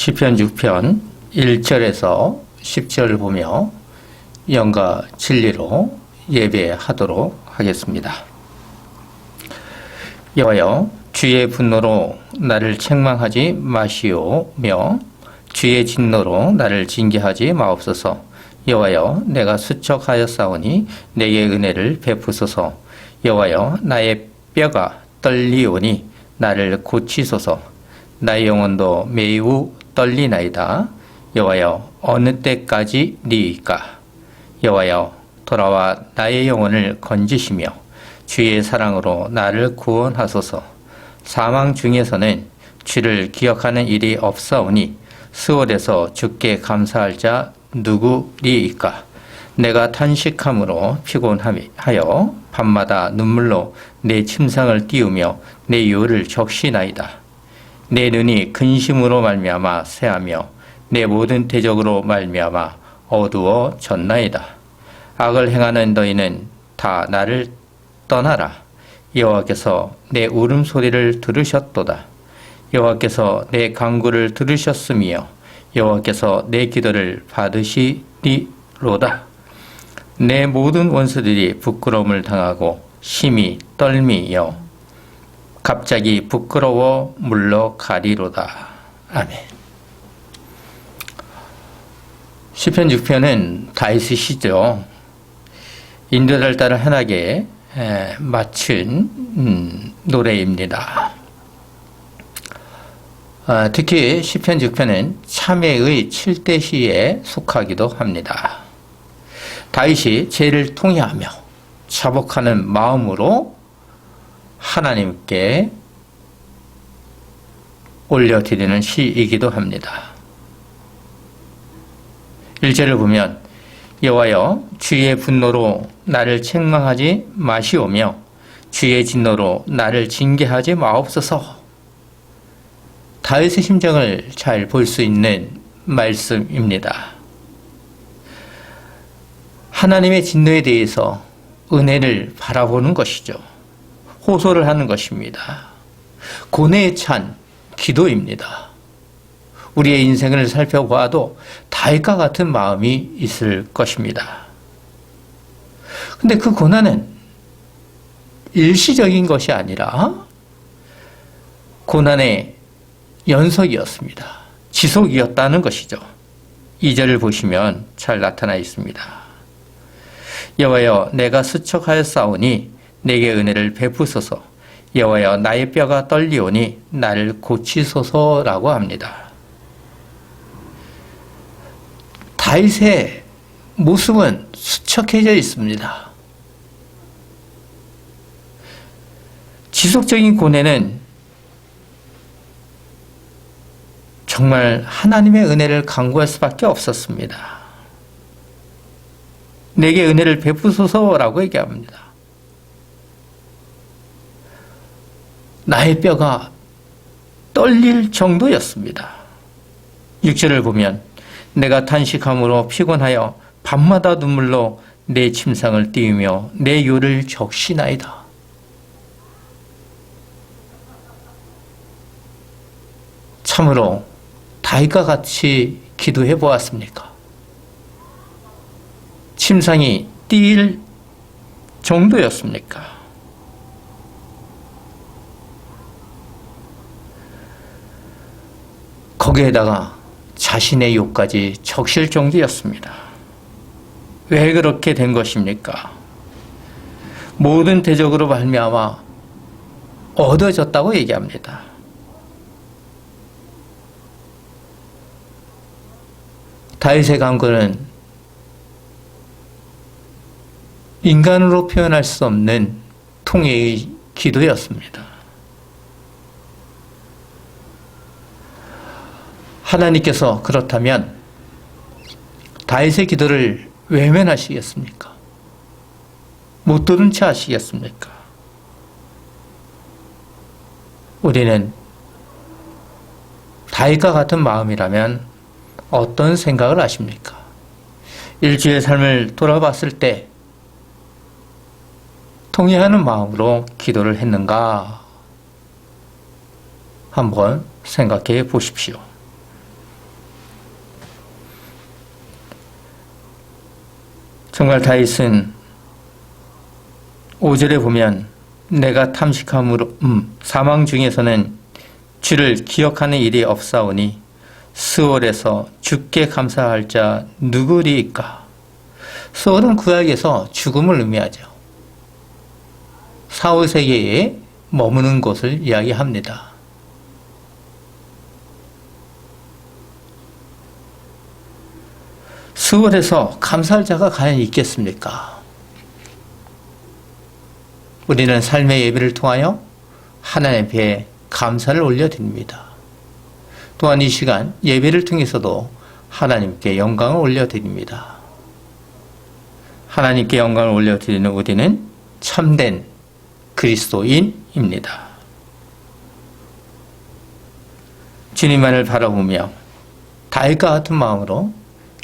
시편 6편 1절에서 10절 보며 영과 진리로 예배하도록 하겠습니다. 여호와여, 주의 분노로 나를 책망하지 마시오며 주의 진노로 나를 징계하지 마옵소서. 여호와여, 내가 수척하였사오니 내게 은혜를 베푸소서. 여호와여, 나의 뼈가 떨리오니 나를 고치소서. 나의 영혼도 매우 떨리나이다. 여호와여, 어느 때까지니이까? 여호와여, 돌아와 나의 영혼을 건지시며 주의 사랑으로 나를 구원하소서. 사망 중에서는 주를 기억하는 일이 없사오니 스올에서 주께 감사할 자 누구리이까? 내가 탄식함으로 피곤하여 밤마다 눈물로 내 침상을 띄우며 내 유를 적시나이다. 내 눈이 근심으로 말미암아 새하며 내 모든 대적으로 말미암아 어두워졌나이다. 악을 행하는 너희는 다 나를 떠나라. 여호와께서 내 울음소리를 들으셨도다. 여호와께서 내 간구를 들으셨으며 여호와께서 내 기도를 받으시리로다. 내 모든 원수들이 부끄러움을 당하고 심히 떨미여 갑자기 부끄러워 물러가리로다. 아멘. 시편 6편은 다윗의 시죠. 인도를 따라 흔하게 맞춘 노래입니다. 특히 시편 6편은 참회의 7대 시에 속하기도 합니다. 다윗이 죄를 통회하며 자복하는 마음으로 하나님께 올려드리는 시이기도 합니다. 1절을 보면 여호와여, 주의 분노로 나를 책망하지 마시오며 주의 진노로 나를 징계하지 마옵소서. 다윗의 심정을 잘 볼 수 있는 말씀입니다. 하나님의 진노에 대해서 은혜를 바라보는 것이죠. 호소를 하는 것입니다. 고뇌에 찬 기도입니다. 우리의 인생을 살펴보아도 다윗과 같은 마음이 있을 것입니다. 근데 그 고난은 일시적인 것이 아니라 고난의 연속이었습니다. 지속이었다는 것이죠. 2절을 보시면 잘 나타나 있습니다. 여호와여, 내가 수척하였사오니 내게 은혜를 베푸소서. 여호와여, 나의 뼈가 떨리오니 나를 고치소서라고 합니다. 다윗의 모습은 수척해져 있습니다. 지속적인 고뇌는 정말 하나님의 은혜를 간구할 수밖에 없었습니다. 내게 은혜를 베푸소서라고 얘기합니다. 나의 뼈가 떨릴 정도였습니다. 6절을 보면 내가 탄식함으로 피곤하여 밤마다 눈물로 내 침상을 띄우며 내 유를 적시나이다. 참으로 다윗과 같이 기도해 보았습니까? 침상이 뛸 정도였습니까? 거기에다가 자신의 욕까지 적실 정도였습니다. 왜 그렇게 된 것입니까? 모든 대적으로 말미암아 얻어졌다고 얘기합니다. 다윗의 간구는 인간으로 표현할 수 없는 통회의 기도였습니다. 하나님께서 그렇다면 다윗의 기도를 외면하시겠습니까? 못 들은 채 하시겠습니까? 우리는 다윗과 같은 마음이라면 어떤 생각을 하십니까? 일주의 삶을 돌아봤을 때 통회하는 마음으로 기도를 했는가? 한번 생각해 보십시오. 정말 다윗은 5절에 보면 내가 탐식함으로 사망 중에서는 주를 기억하는 일이 없사오니 스월에서 주께 감사할 자 누구리이까. 스월은 구약에서 죽음을 의미하죠. 사후 세계에 머무는 곳을 이야기합니다. 스월에서 감사할 자가 과연 있겠습니까? 우리는 삶의 예배를 통하여 하나님 앞에 감사를 올려드립니다. 또한 이 시간 예배를 통해서도 하나님께 영광을 올려드립니다. 하나님께 영광을 올려드리는 우리는 참된 그리스도인입니다. 주님만을 바라보며 다윗과 같은 마음으로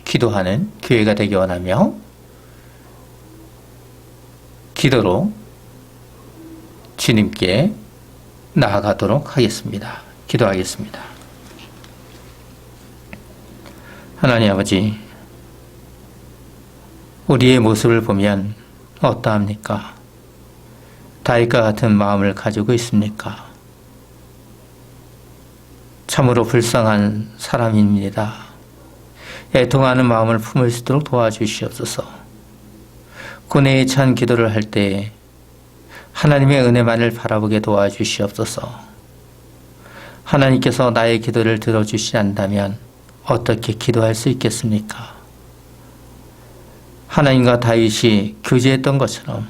기도하는 교회가 되기 원하며 기도로 주님께 나아가도록 하겠습니다. 기도하겠습니다. 하나님 아버지, 우리의 모습을 보면 어떠합니까? 다윗과 같은 마음을 가지고 있습니까? 참으로 불쌍한 사람입니다. 애통하는 마음을 품을 수 있도록 도와주시옵소서. 고뇌에 찬 기도를 할 때 하나님의 은혜만을 바라보게 도와주시옵소서. 하나님께서 나의 기도를 들어주시지 않는다면 어떻게 기도할 수 있겠습니까? 하나님과 다윗이 교제했던 것처럼,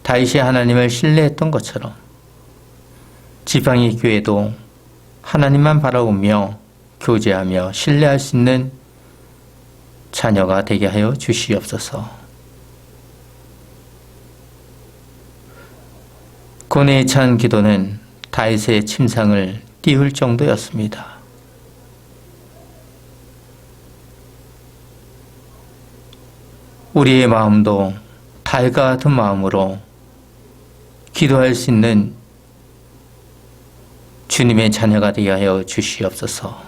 다윗이 하나님을 신뢰했던 것처럼 지팡이 교회도 하나님만 바라보며 교제하며 신뢰할 수 있는 자녀가 되게 하여 주시옵소서. 고뇌에 찬 기도는 다윗의 침상을 띄울 정도였습니다. 우리의 마음도 다윗과 같은 마음으로 기도할 수 있는 주님의 자녀가 되게 하여 주시옵소서.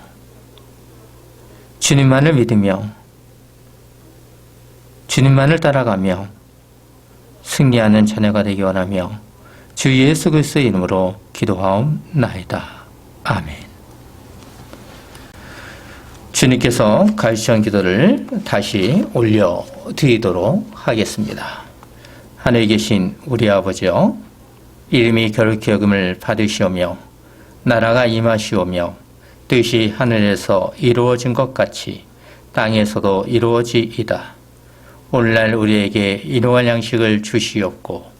주님만을 믿으며 주님만을 따라가며 승리하는 자녀가 되기 원하며 주 예수 그리스도의 이름으로 기도하옵나이다. 아멘. 주님께서 가르치신 기도를 다시 올려드리도록 하겠습니다. 하늘에 계신 우리 아버지여, 이름이 거룩히 여김을 받으시오며 나라가 임하시오며 뜻이 하늘에서 이루어진 것 같이 땅에서도 이루어지이다. 오늘날 우리에게 일용할 양식을 주시옵고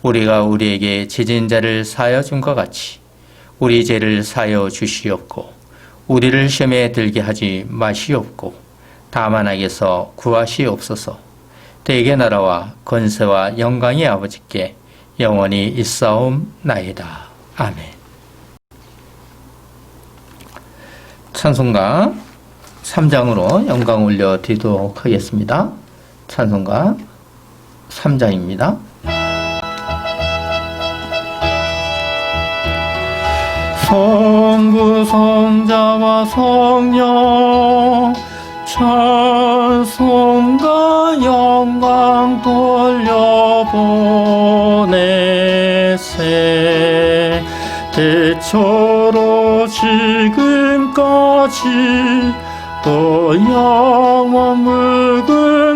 우리가 우리에게 지진 자를 사하여 준 것 같이 우리 죄를 사하여 주시옵고 우리를 시험에 들게 하지 마시옵고 다만 악에서 구하시옵소서. 대개 나라와 권세와 영광이 아버지께 영원히 있사옵나이다. 아멘. 찬송가 3장으로 영광 올려드리도록 하겠습니다. 찬송가 3장입니다. 성부 성자와 성령 찬송가 영광 돌려보내세. 대처로 지금까지 또 영원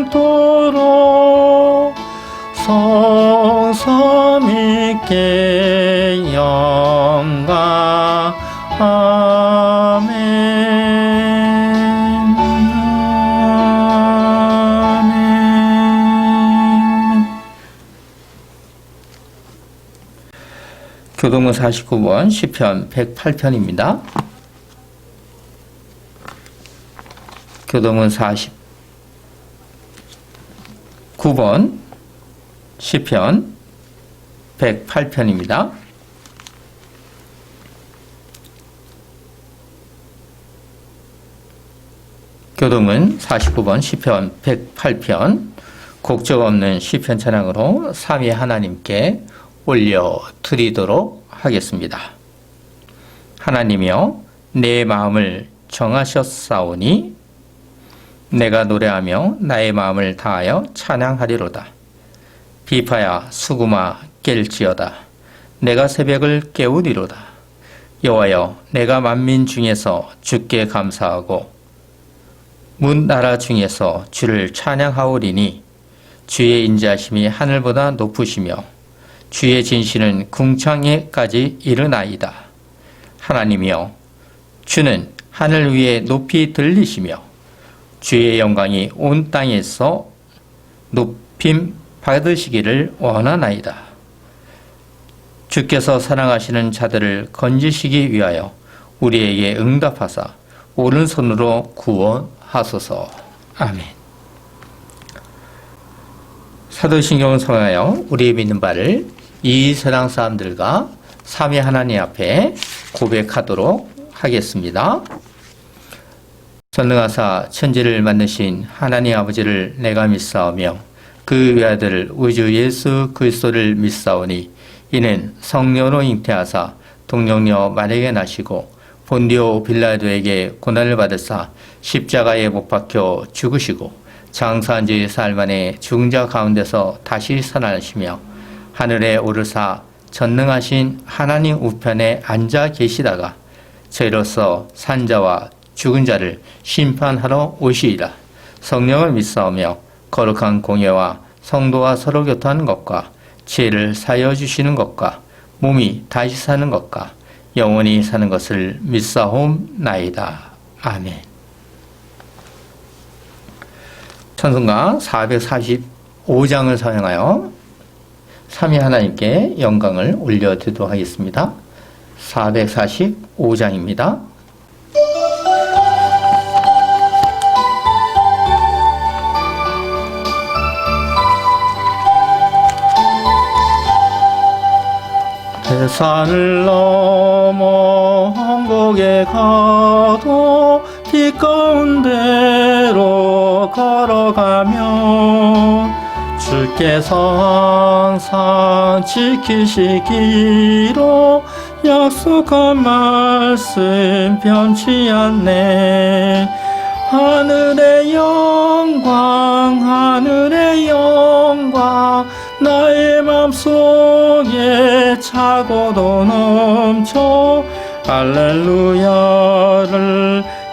무궁토록 성삼위께 영광. 아멘. 아멘. 교동문 49번 시편 108편입니다. 교동문 49번 시편 108편입니다. 교동문 49번 시편 108편 곡적 없는 시편 찬양으로 삼위 하나님께 올려드리도록 하겠습니다. 하나님이여 내 마음을 정하셨사오니 내가 노래하며 나의 마음을 다하여 찬양하리로다. 비파야 수구마 깰지어다. 내가 새벽을 깨우리로다. 여호와여, 내가 만민 중에서 주께 감사하고 문 나라 중에서 주를 찬양하오리니 주의 인자하심이 하늘보다 높으시며 주의 진실은 궁창에까지 이르나이다. 하나님이여, 주는 하늘 위에 높이 들리시며 주의 영광이 온 땅에서 높임 받으시기를 원하나이다. 주께서 사랑하시는 자들을 건지시기 위하여 우리에게 응답하사 오른손으로 구원하소서. 아멘. 사도신경을 통하여 우리의 믿는 바를 이 세상 사람들과 삼위 하나님 앞에 고백하도록 하겠습니다. 전능하사 천지를 만드신 하나님 아버지를 내가 믿사오며 그 외아들 우주 예수 그리스도를 믿사오니 이는 성령으로 잉태하사 동정녀 마리아에게 나시고 본디오 빌라도에게 고난을 받으사 십자가에 못 박혀 죽으시고 장사한 지 사흘 만에 죽은 자 가운데서 다시 살아나시며 하늘에 오르사 전능하신 하나님 우편에 앉아 계시다가 저희로서 산자와 죽은 자를 심판하러 오시리라. 성령을 믿사오며 거룩한 공예와 성도와 서로 교통하는 것과 지혜를 사여 주시는 것과 몸이 다시 사는 것과 영원히 사는 것을 믿사옵나이다. 아멘. 찬송가 445장을 사용하여 삼위 하나님께 영광을 올려드리도록 하겠습니다. 445장입니다. 산을 넘어 홍곡에 가도 길 가운데로 걸어가며 주께서 항상 지키시기로 약속한 말씀 변치 않네. 하늘의 영광 하늘의 영광 나의 맘속에 차고도 넘쳐 할렐루야를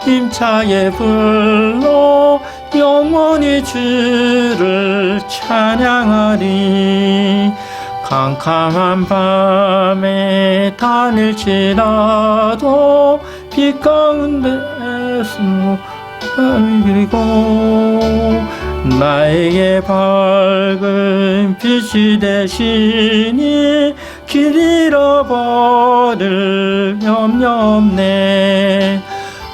힘차게 불러 영원히 주를 찬양하리. 캄캄한 밤에 다닐지라도 빛 가운데서 그리고 나에게 밝은 빛이 되시니 길 잃어버릴 염려 없네.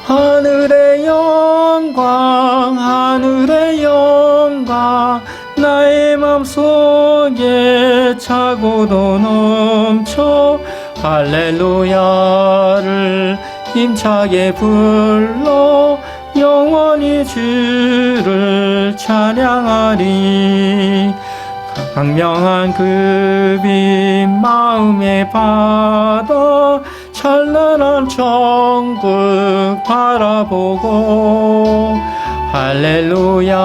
하늘의 영광 하늘의 영광 나의 맘속에 차고도 넘쳐 할렐루야를 힘차게 불러 영원히 주를 찬양하리. 강명한 그 빛 마음에 받아 찬란한 천국 바라보고 할렐루야를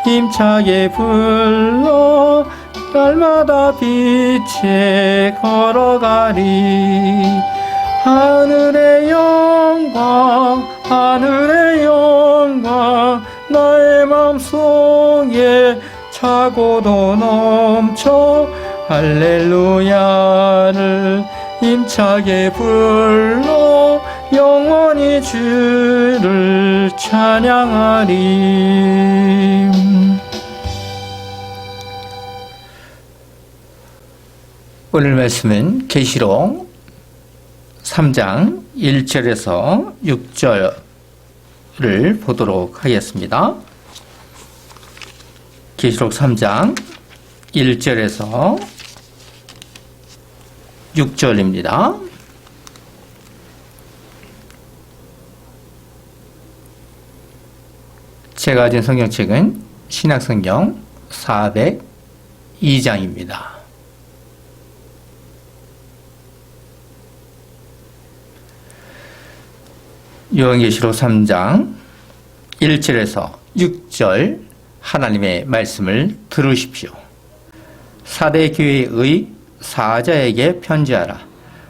힘차게 불러 날마다 빛에 걸어가리. 하늘의 영광 하늘의 영광 나의 맘속에 차고도 넘쳐 할렐루야를 힘차게 불러 영원히 주를 찬양하리. 오늘 말씀은 계시록 3장 1절에서 6절을 보도록 하겠습니다. 계시록 3장 1절에서 6절입니다. 제가 가진 성경책은 신약성경 402장입니다. 요한계시록 3장 1절에서 6절 하나님의 말씀을 들으십시오. 사대 교회의 사자에게 편지하라.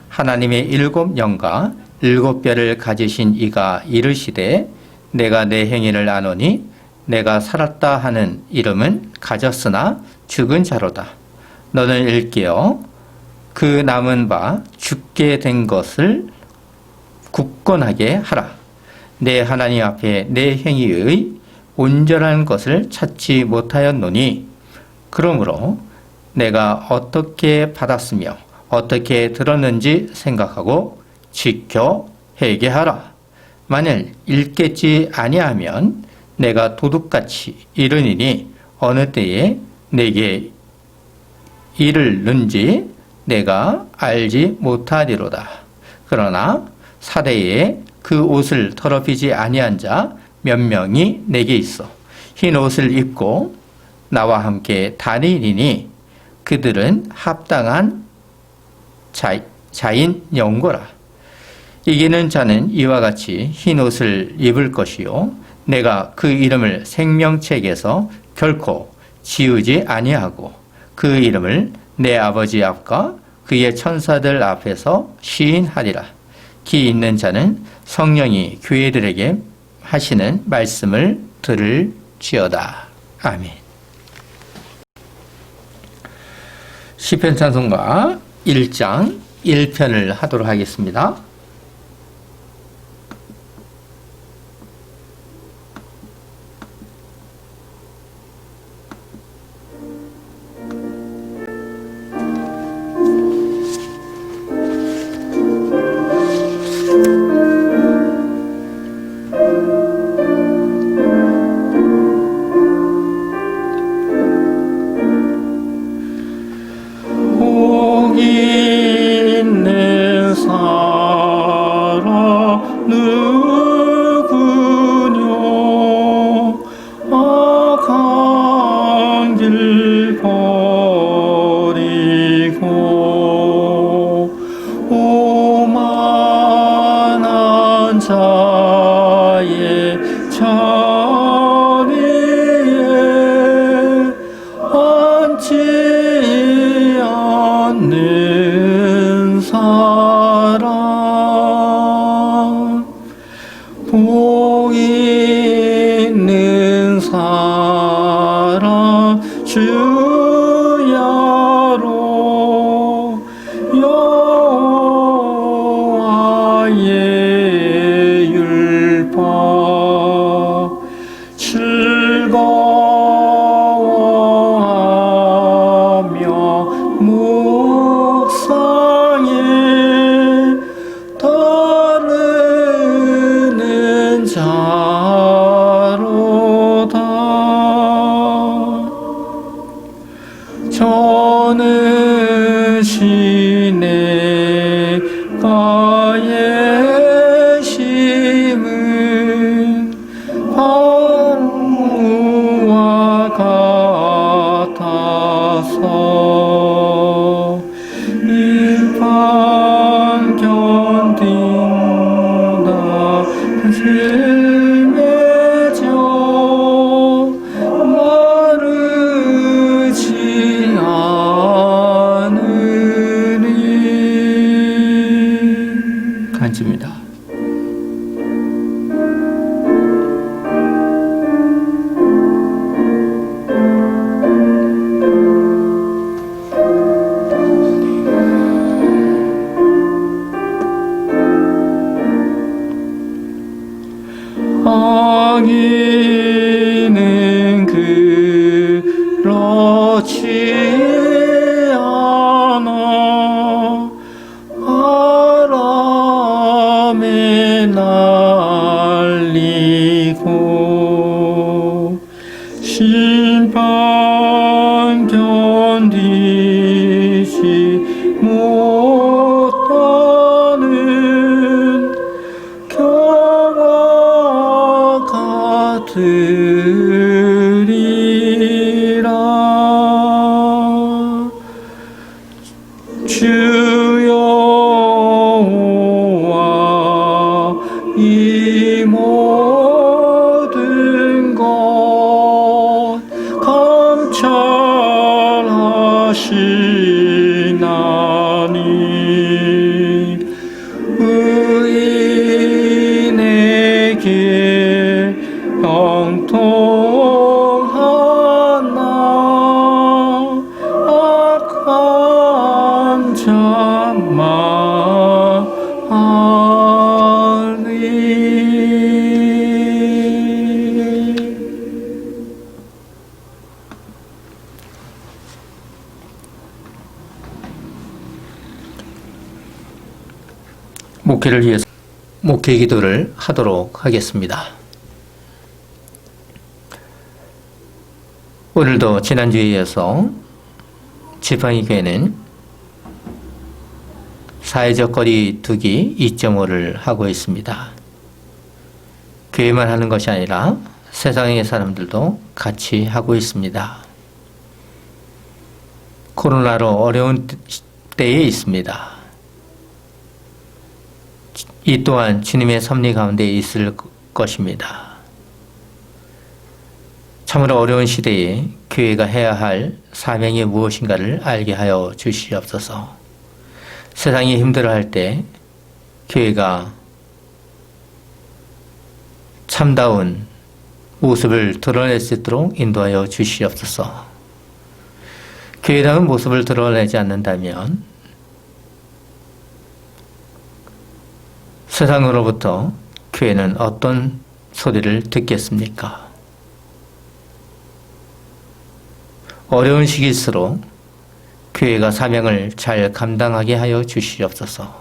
하나님의 7영과 7뼈를 가지신 이가 이르시되 내가 내 행위를 아노니 내가 살았다 하는 이름은 가졌으나 죽은 자로다. 너는 일깨어 그 남은 바 죽게 된 것을 굳건하게 하라. 내 하나님 앞에 내 행위의 온전한 것을 찾지 못하였노니 그러므로 내가 어떻게 받았으며 어떻게 들었는지 생각하고 지켜 회개하라. 만일 읽겠지 아니하면 내가 도둑같이 이르니니 어느 때에 내게 이르는지 내가 알지 못하리로다. 그러나 사대에 그 옷을 더럽히지 아니한 자 몇 명이 내게 있어 흰 옷을 입고 나와 함께 다니리니 그들은 합당한 자인 영고라. 이기는 자는 이와 같이 흰 옷을 입을 것이요 내가 그 이름을 생명책에서 결코 지우지 아니하고 그 이름을 내 아버지 앞과 그의 천사들 앞에서 시인하리라. 기 있는 자는 성령이 교회들에게 하시는 말씀을 들을지어다. 아멘. 시편 찬송가 1장 1편을 하도록 하겠습니다. 악인은 그렇지 않아 바람에 날리고 심판 견디지 못하는 경화 같으리라. 주여와 이 모든 하시나니 의인에게 형통하나 악한 자만하리. 목회를 위해서 목회 기도를 하도록 하겠습니다. 오늘도 지난주에 이어서 지팡이 교회는 사회적 거리 두기 2.5를 하고 있습니다. 교회만 하는 것이 아니라 세상의 사람들도 같이 하고 있습니다. 코로나로 어려운 때에 있습니다. 이 또한 주님의 섭리 가운데 있을 것입니다. 참으로 어려운 시대에 교회가 해야 할 사명이 무엇인가를 알게 하여 주시옵소서. 세상이 힘들어할 때 교회가 참다운 모습을 드러낼 수 있도록 인도하여 주시옵소서. 교회라는 모습을 드러내지 않는다면 세상으로부터 교회는 어떤 소리를 듣겠습니까? 어려운 시기일수록 교회가 사명을 잘 감당하게 하여 주시옵소서.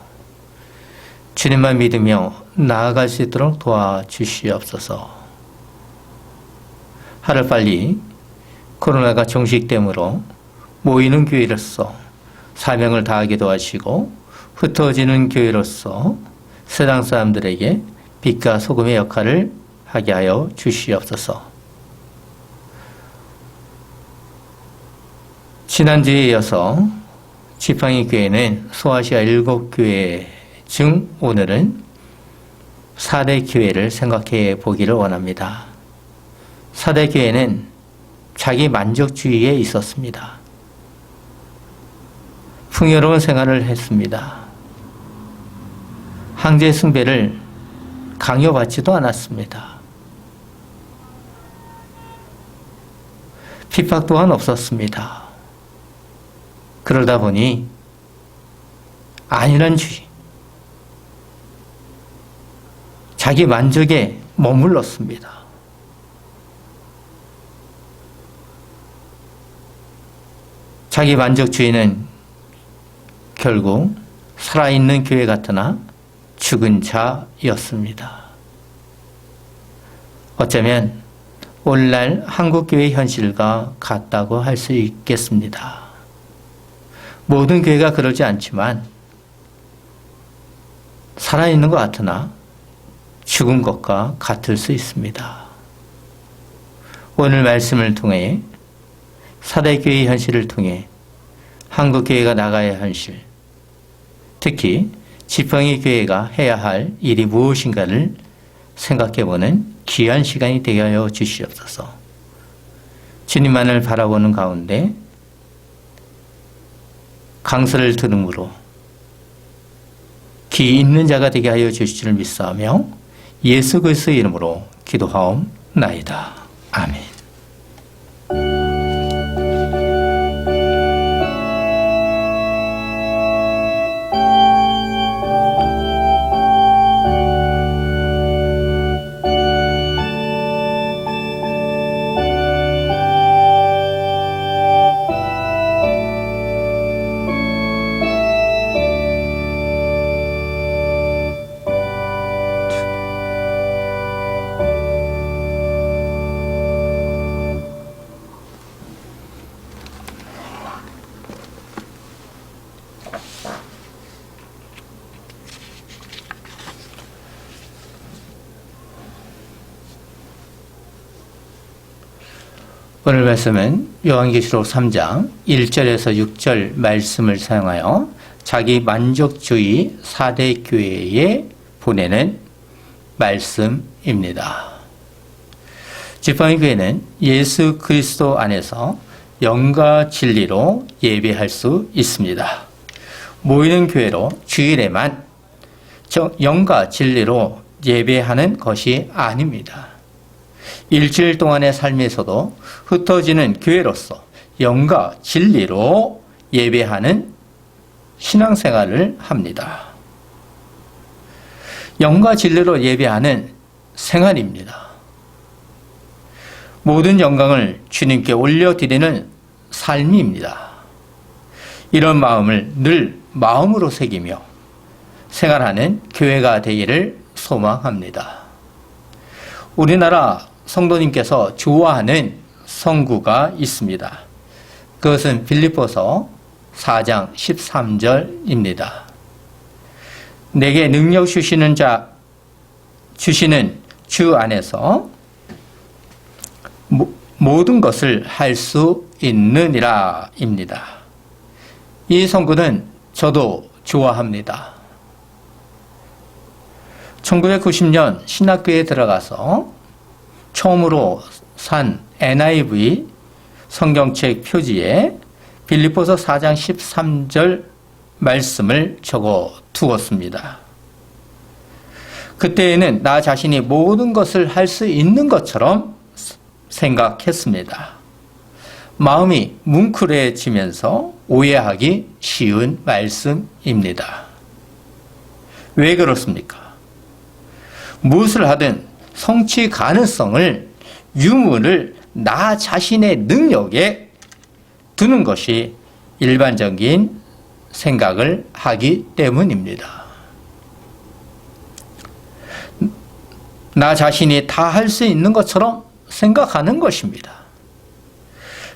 주님만 믿으며 나아갈 수 있도록 도와주시옵소서. 하루빨리 코로나가 종식되므로 모이는 교회로서 사명을 다하게 도와주시고 흩어지는 교회로서 세상 사람들에게 빛과 소금의 역할을 하게 하여 주시옵소서. 지난주에 이어서 지팡이 교회는 소아시아 7교회 중 오늘은 4대 교회를 생각해 보기를 원합니다. 4대 교회는 자기 만족주의에 있었습니다. 풍요로운 생활을 했습니다. 황제 숭배를 강요받지도 않았습니다. 핍박 또한 없었습니다. 그러다 보니 안일한주의, 자기 만족에 머물렀습니다. 자기 만족주의는 결국 살아있는 교회 같으나 죽은 자였습니다. 어쩌면 오늘날 한국교회의 현실과 같다고 할 수 있겠습니다. 모든 교회가 그러지 않지만 살아있는 것 같으나 죽은 것과 같을 수 있습니다. 오늘 말씀을 통해 사대교회의 현실을 통해 한국교회가 나가야 할 현실, 특히 지팡이 교회가 해야 할 일이 무엇인가를 생각해보는 귀한 시간이 되게 하여 주시옵소서. 주님만을 바라보는 가운데 강서를 들음으로 귀 있는 자가 되게 하여 주실 줄 믿사오며 예수 그리스도의 이름으로 기도하옵나이다. 아멘. 오늘 말씀은 요한계시록 3장 1절에서 6절 말씀을 사용하여 자기 만족주의 4대 교회에 보내는 말씀입니다. 지팡이 교회는 예수 그리스도 안에서 영과 진리로 예배할 수 있습니다. 모이는 교회로 주일에만 영과 진리로 예배하는 것이 아닙니다. 일주일 동안의 삶에서도 흩어지는 교회로서 영과 진리로 예배하는 신앙생활을 합니다. 영과 진리로 예배하는 생활입니다. 모든 영광을 주님께 올려드리는 삶입니다. 이런 마음을 늘 마음으로 새기며 생활하는 교회가 되기를 소망합니다. 우리나라 성도님께서 좋아하는 성구가 있습니다. 그것은 빌립보서 4장 13절입니다. 내게 능력 주시는 주 안에서 모든 것을 할 수 있느니라 입니다. 이 성구는 저도 좋아합니다. 1990년 신학교에 들어가서 처음으로 산 NIV 성경책 표지에 빌립보서 4장 13절 말씀을 적어 두었습니다. 그때에는 나 자신이 모든 것을 할 수 있는 것처럼 생각했습니다. 마음이 뭉클해지면서 오해하기 쉬운 말씀입니다. 왜 그렇습니까? 무엇을 하든 성취 가능성을, 유무를 나 자신의 능력에 두는 것이 일반적인 생각을 하기 때문입니다. 나 자신이 다 할 수 있는 것처럼 생각하는 것입니다.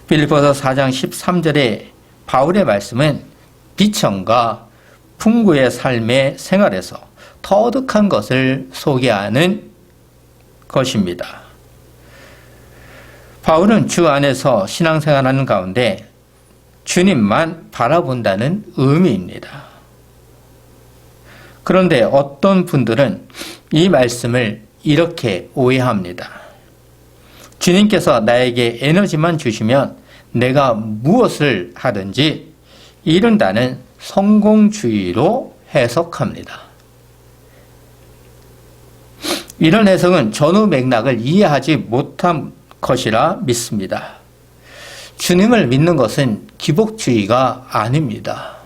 빌립보서 4장 13절의 바울의 말씀은 비천과 풍부의 삶의 생활에서 터득한 것을 소개하는 것입니다. 바울은 주 안에서 신앙생활하는 가운데 주님만 바라본다는 의미입니다. 그런데 어떤 분들은 이 말씀을 이렇게 오해합니다. 주님께서 나에게 에너지만 주시면 내가 무엇을 하든지 이룬다는 성공주의로 해석합니다. 이런 해석은 전후 맥락을 이해하지 못한 것이라 믿습니다. 주님을 믿는 것은 기복주의가 아닙니다.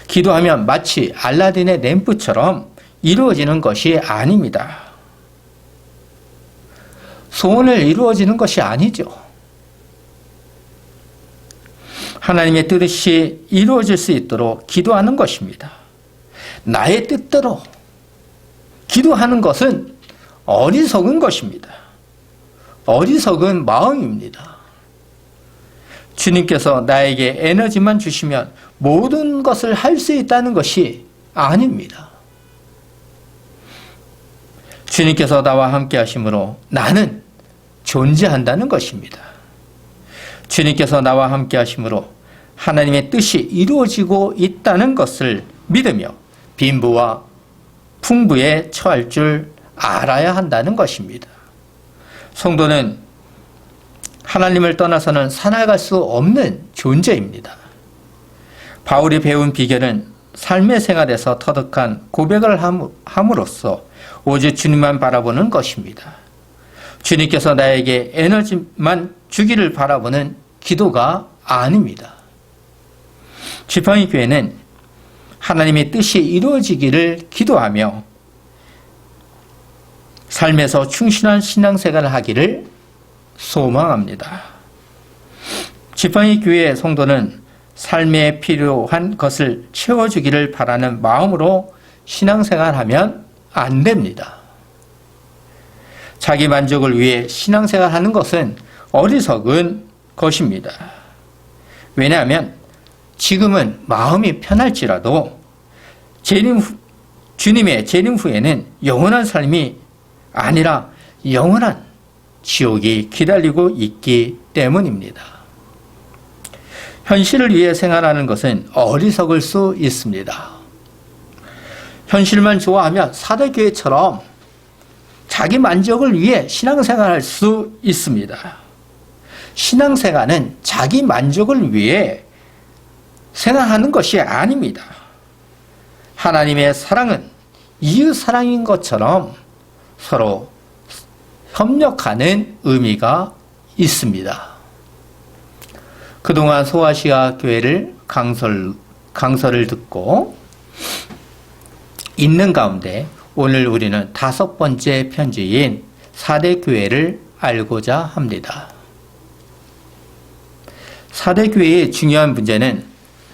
기도하면 마치 알라딘의 램프처럼 이루어지는 것이 아닙니다. 소원을 이루어지는 것이 아니죠. 하나님의 뜻이 이루어질 수 있도록 기도하는 것입니다. 나의 뜻대로 기도하는 것은 어리석은 것입니다. 어리석은 마음입니다. 주님께서 나에게 에너지만 주시면 모든 것을 할 수 있다는 것이 아닙니다. 주님께서 나와 함께 하심으로 나는 존재한다는 것입니다. 주님께서 나와 함께 하심으로 하나님의 뜻이 이루어지고 있다는 것을 믿으며 빈부와 풍부에 처할 줄 알아야 한다는 것입니다. 성도는 하나님을 떠나서는 살아갈 수 없는 존재입니다. 바울이 배운 비결은 삶의 생활에서 터득한 고백을 함으로써 오직 주님만 바라보는 것입니다. 주님께서 나에게 에너지만 주기를 바라보는 기도가 아닙니다. 지팡이 교회는 하나님의 뜻이 이루어지기를 기도하며 삶에서 충실한 신앙생활을 하기를 소망합니다. 지팡이 교회의 성도는 삶에 필요한 것을 채워주기를 바라는 마음으로 신앙생활하면 안 됩니다. 자기 만족을 위해 신앙생활하는 것은 어리석은 것입니다. 왜냐하면 지금은 마음이 편할지라도 주님의 재림 후에는 영원한 삶이 아니라 영원한 지옥이 기다리고 있기 때문입니다. 현실을 위해 생활하는 것은 어리석을 수 있습니다. 현실만 좋아하면 사대교회처럼 자기 만족을 위해 신앙생활할 수 있습니다. 신앙생활은 자기 만족을 위해 생활하는 것이 아닙니다. 하나님의 사랑은 이웃 사랑인 것처럼 서로 협력하는 의미가 있습니다. 그동안 소아시아 교회를 강설을 듣고 있는 가운데 오늘 우리는 5번째 편지인 사대 교회를 알고자 합니다. 사대 교회의 중요한 문제는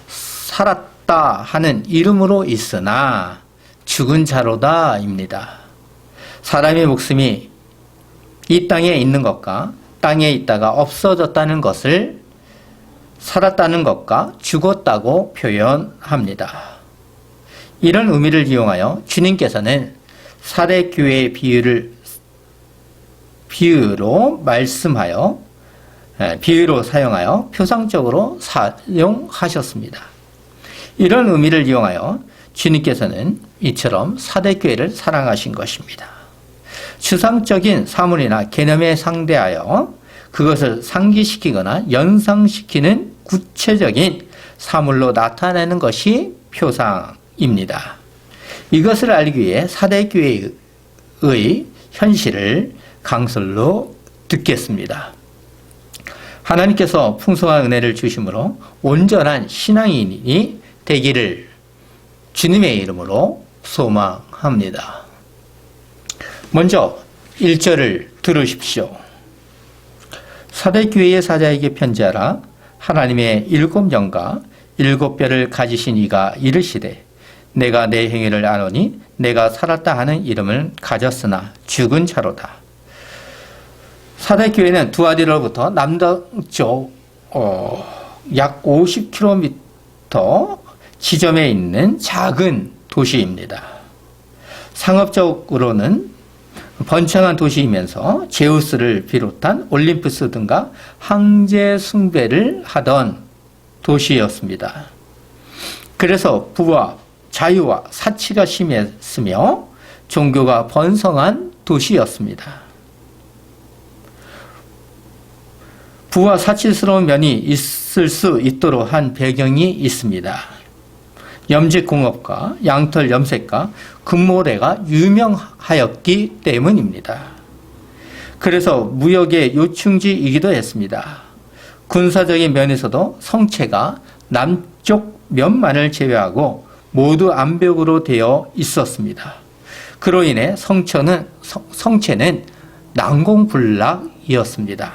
살았다 하는 이름으로 있으나 죽은 자로다 입니다. 사람의 목숨이 이 땅에 있는 것과 땅에 있다가 없어졌다는 것을 살았다는 것과 죽었다고 표현합니다. 이런 의미를 이용하여 주님께서는 사대 교회의 비유로 사용하여 표상적으로 사용하셨습니다. 이런 의미를 이용하여 주님께서는 이처럼 사대 교회를 사랑하신 것입니다. 추상적인 사물이나 개념에 상대하여 그것을 상기시키거나 연상시키는 구체적인 사물로 나타내는 것이 표상입니다. 이것을 알기 위해 사대 교회의 현실을 강설로 듣겠습니다. 하나님께서 풍성한 은혜를 주심으로 온전한 신앙인이 되기를 주님의 이름으로 소망합니다. 먼저 1절을 들으십시오. 사대 교회의 사자에게 편지하라. 하나님의 7영과 7뼈를 가지신 이가 이르시되 내가 내 행위를 아노니 내가 살았다 하는 이름을 가졌으나 죽은 자로다. 사대 교회는 두아디로부터 남동쪽 약 50km 지점에 있는 작은 도시입니다. 상업적으로는 번창한 도시이면서 제우스를 비롯한 올림푸스 등과 황제 숭배를 하던 도시였습니다. 그래서 부와 자유와 사치가 심했으며 종교가 번성한 도시였습니다. 부와 사치스러운 면이 있을 수 있도록 한 배경이 있습니다. 염직공업과 양털 염색과 금모래가 유명하였기 때문입니다. 그래서 무역의 요충지이기도 했습니다. 군사적인 면에서도 성체가 남쪽 면만을 제외하고 모두 암벽으로 되어 있었습니다. 그로 인해 성체는 난공불락이었습니다.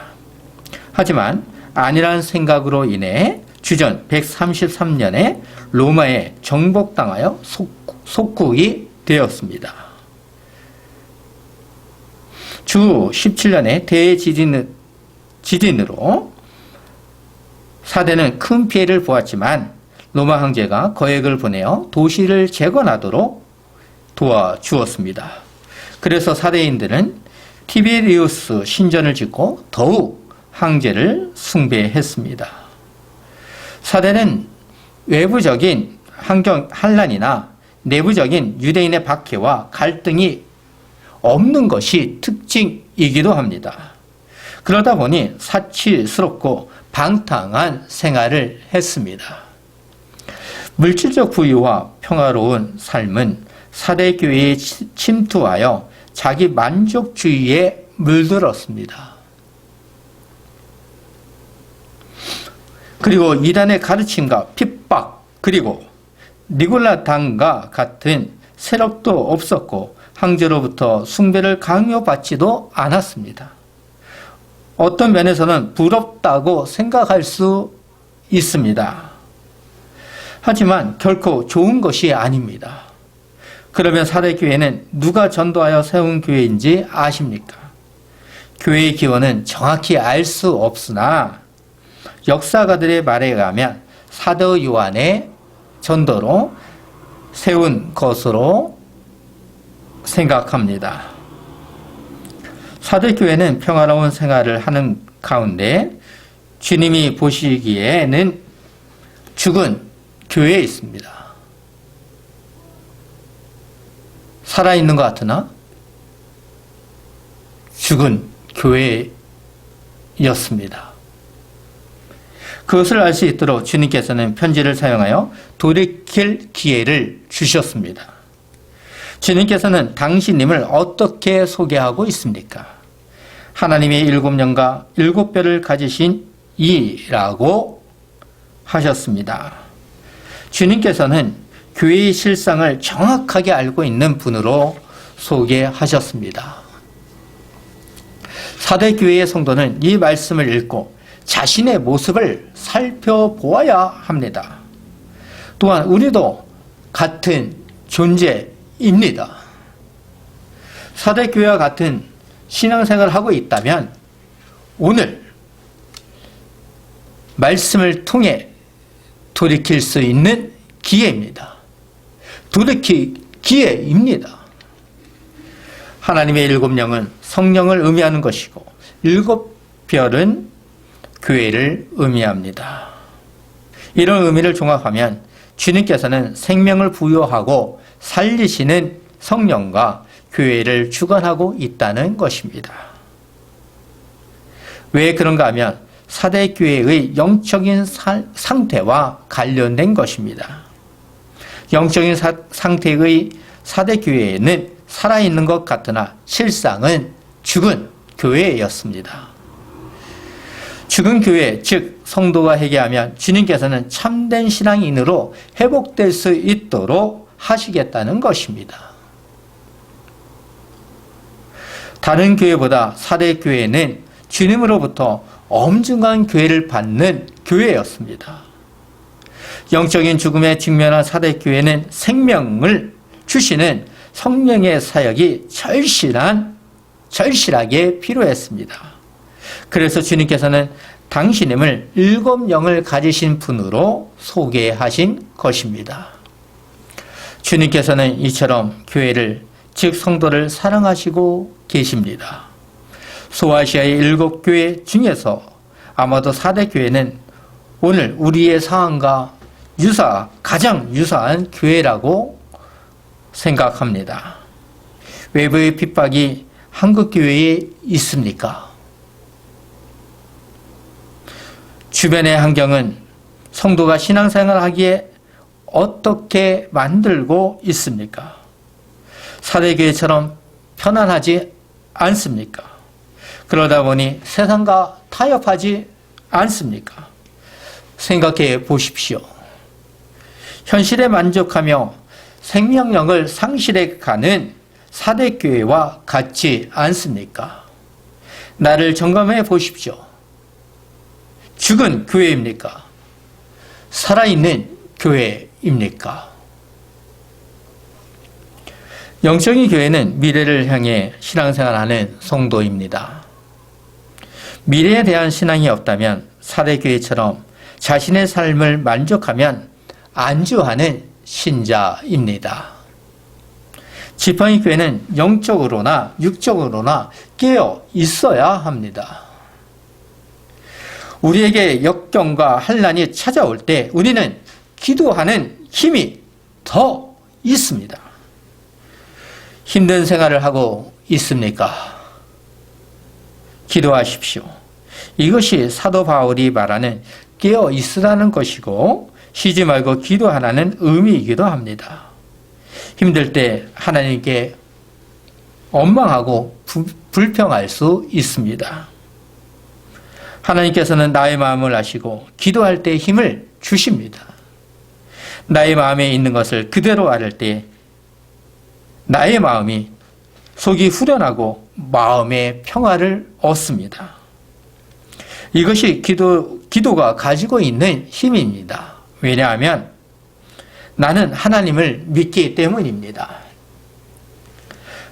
하지만 아니라는 생각으로 인해 주전 133년에 로마에 정복당하여 속국이 되었습니다. 주 17년에 대지진으로 사대는 큰 피해를 보았지만 로마 황제가 거액을 보내어 도시를 재건하도록 도와주었습니다. 그래서 사대인들은 티베리우스 신전을 짓고 더욱 황제를 숭배했습니다. 사대는 외부적인 환란이나 내부적인 유대인의 박해와 갈등이 없는 것이 특징이기도 합니다. 그러다 보니 사치스럽고 방탕한 생활을 했습니다. 물질적 부유와 평화로운 삶은 사대교회에 침투하여 자기 만족주의에 물들었습니다. 그리고 이단의 가르침과 핍박, 그리고 니골라당과 같은 세력도 없었고 황제로부터 숭배를 강요받지도 않았습니다. 어떤 면에서는 부럽다고 생각할 수 있습니다. 하지만 결코 좋은 것이 아닙니다. 그러면 사대교회는 누가 전도하여 세운 교회인지 아십니까? 교회의 기원은 정확히 알 수 없으나 역사가들의 말에 의하면 사도 요한의 전도로 세운 것으로 생각합니다. 사대교회는 평화로운 생활을 하는 가운데 주님이 보시기에는 죽은 교회에 있습니다. 살아있는 것 같으나 죽은 교회였습니다. 그것을 알 수 있도록 주님께서는 편지를 사용하여 돌이킬 기회를 주셨습니다. 주님께서는 당신님을 어떻게 소개하고 있습니까? 하나님의 7영과 7뼈를 가지신 이라고 하셨습니다. 주님께서는 교회의 실상을 정확하게 알고 있는 분으로 소개하셨습니다. 사대 교회의 성도는 이 말씀을 읽고 자신의 모습을 살펴보아야 합니다. 또한 우리도 같은 존재입니다. 사대 교회와 같은 신앙생활을 하고 있다면 오늘 말씀을 통해 돌이킬 수 있는 기회입니다. 돌이킬 기회입니다. 하나님의 7영은 성령을 의미하는 것이고 7별은 교회를 의미합니다. 이런 의미를 종합하면 주님께서는 생명을 부여하고 살리시는 성령과 교회를 주관하고 있다는 것입니다. 왜 그런가 하면 사대 교회의 영적인 상태와 관련된 것입니다. 영적인 상태의 사대 교회에는 살아있는 것 같으나 실상은 죽은 교회였습니다. 죽은 교회, 즉 성도가 회개하면 주님께서는 참된 신앙인으로 회복될 수 있도록 하시겠다는 것입니다. 다른 교회보다 사대 교회는 주님으로부터 엄중한 교회를 받는 교회였습니다. 영적인 죽음에 직면한 사대 교회는 생명을 주시는 성령의 사역이 절실하게 필요했습니다. 그래서 주님께서는 당신임을 7영을 가지신 분으로 소개하신 것입니다. 주님께서는 이처럼 교회를, 즉 성도를 사랑하시고 계십니다. 소아시아의 7교회 중에서 아마도 사대 교회는 오늘 우리의 상황과 가장 유사한 교회라고 생각합니다. 외부의 핍박이 한국 교회에 있습니까? 주변의 환경은 성도가 신앙생활을 하기에 어떻게 만들고 있습니까? 사대교회처럼 편안하지 않습니까? 그러다 보니 세상과 타협하지 않습니까? 생각해 보십시오. 현실에 만족하며 생명력을 상실해 가는 사대교회와 같지 않습니까? 나를 점검해 보십시오. 죽은 교회입니까? 살아있는 교회입니까? 영적인 교회는 미래를 향해 신앙생활하는 성도입니다. 미래에 대한 신앙이 없다면 사대교회처럼 자신의 삶을 만족하면 안주하는 신자입니다. 지팡이 교회는 영적으로나 육적으로나 깨어 있어야 합니다. 우리에게 역경과 환난이 찾아올 때 우리는 기도하는 힘이 더 있습니다. 힘든 생활을 하고 있습니까? 기도하십시오. 이것이 사도 바울이 말하는 깨어 있으라는 것이고 쉬지 말고 기도하라는 의미이기도 합니다. 힘들 때 하나님께 원망하고 불평할 수 있습니다. 하나님께서는 나의 마음을 아시고 기도할 때 힘을 주십니다. 나의 마음에 있는 것을 그대로 아를 때 나의 마음이 속이 후련하고 마음의 평화를 얻습니다. 이것이 기도가 가지고 있는 힘입니다. 왜냐하면 나는 하나님을 믿기 때문입니다.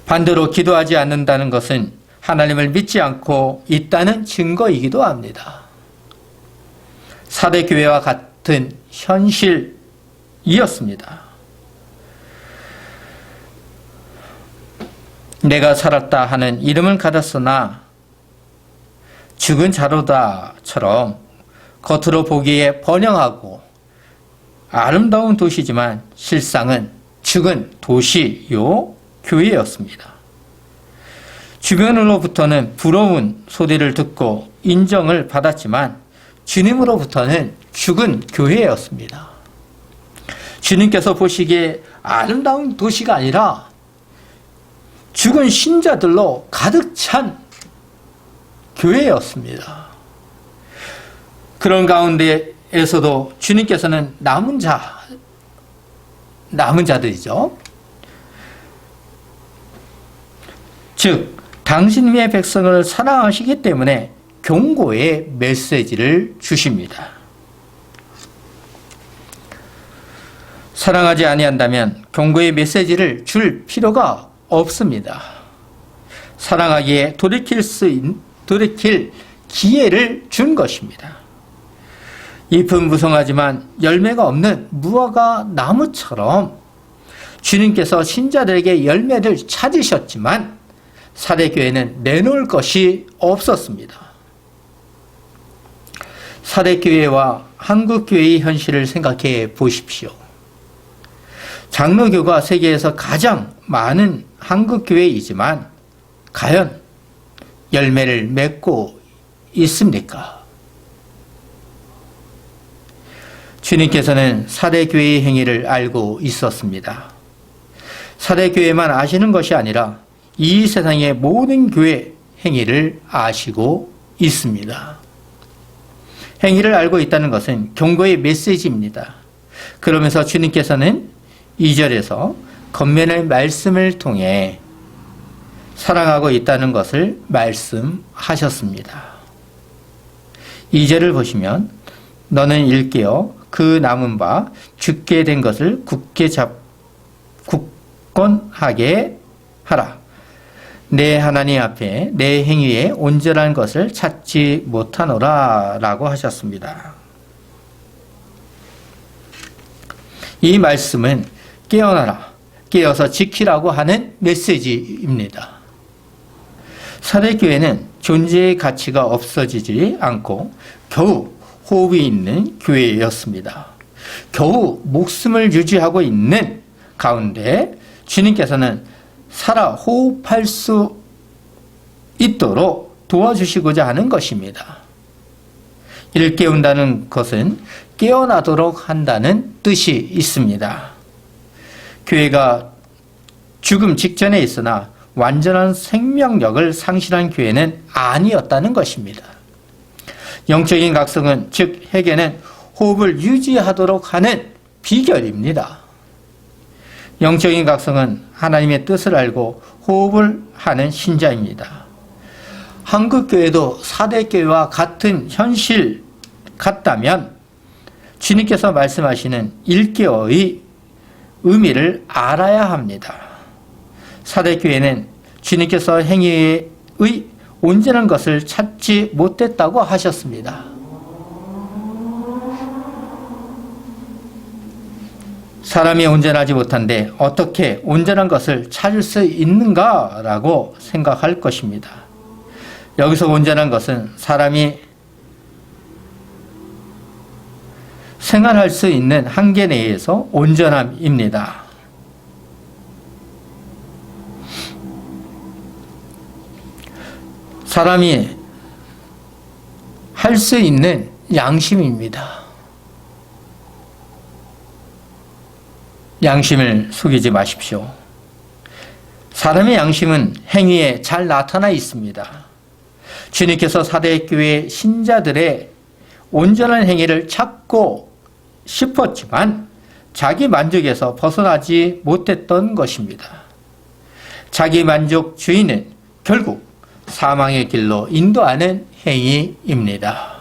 반대로 기도하지 않는다는 것은 하나님을 믿지 않고 있다는 증거이기도 합니다. 사대교회와 같은 현실이었습니다. 내가 살았다 하는 이름을 가졌으나 죽은 자로다처럼 겉으로 보기에 번영하고 아름다운 도시지만 실상은 죽은 도시요 교회였습니다. 주변으로부터는 부러운 소리를 듣고 인정을 받았지만 주님으로부터는 죽은 교회였습니다. 주님께서 보시기에 아름다운 도시가 아니라 죽은 신자들로 가득 찬 교회였습니다. 그런 가운데에서도 주님께서는 남은 자들이죠. 즉, 당신의 백성을 사랑하시기 때문에 경고의 메시지를 주십니다. 사랑하지 아니한다면 경고의 메시지를 줄 필요가 없습니다. 사랑하기에 돌이킬 기회를 준 것입니다. 잎은 무성하지만 열매가 없는 무화과 나무처럼 주님께서 신자들에게 열매를 찾으셨지만 사대교회는 내놓을 것이 없었습니다. 사대교회와 한국교회의 현실을 생각해 보십시오. 장로교가 세계에서 가장 많은 한국교회이지만 과연 열매를 맺고 있습니까? 주님께서는 사대교회의 행위를 알고 있었습니다. 사대교회만 아시는 것이 아니라 이 세상의 모든 교회 행위를 아시고 있습니다. 행위를 알고 있다는 것은 경고의 메시지입니다. 그러면서 주님께서는 2절에서 겉면의 말씀을 통해 사랑하고 있다는 것을 말씀하셨습니다. 2절을 보시면 너는 일깨어 그 남은 바 죽게 된 것을 굳건하게 하라. 내 하나님 앞에 내 행위에 온전한 것을 찾지 못하노라 라고 하셨습니다. 이 말씀은 깨어나라, 깨어서 지키라고 하는 메시지입니다. 사대교회는 존재의 가치가 없어지지 않고 겨우 호흡이 있는 교회였습니다. 겨우 목숨을 유지하고 있는 가운데 주님께서는 살아 호흡할 수 있도록 도와주시고자 하는 것입니다. 이를 깨운다는 것은 깨어나도록 한다는 뜻이 있습니다. 교회가 죽음 직전에 있으나 완전한 생명력을 상실한 교회는 아니었다는 것입니다. 영적인 각성은, 즉 회개는 호흡을 유지하도록 하는 비결입니다. 영적인 각성은 하나님의 뜻을 알고 호흡을 하는 신자입니다. 한국교회도 사대교회와 같은 현실 같다면 주님께서 말씀하시는 일깨어의 의미를 알아야 합니다. 사대교회는 주님께서 행위의 온전한 것을 찾지 못했다고 하셨습니다. 사람이 온전하지 못한데 어떻게 온전한 것을 찾을 수 있는가라고 생각할 것입니다. 여기서 온전한 것은 사람이 생활할 수 있는 한계 내에서 온전함입니다. 사람이 할 수 있는 양심입니다. 양심을 속이지 마십시오. 사람의 양심은 행위에 잘 나타나 있습니다. 주님께서 사대교회 신자들의 온전한 행위를 찾고 싶었지만 자기 만족에서 벗어나지 못했던 것입니다. 자기 만족주의는 결국 사망의 길로 인도하는 행위입니다.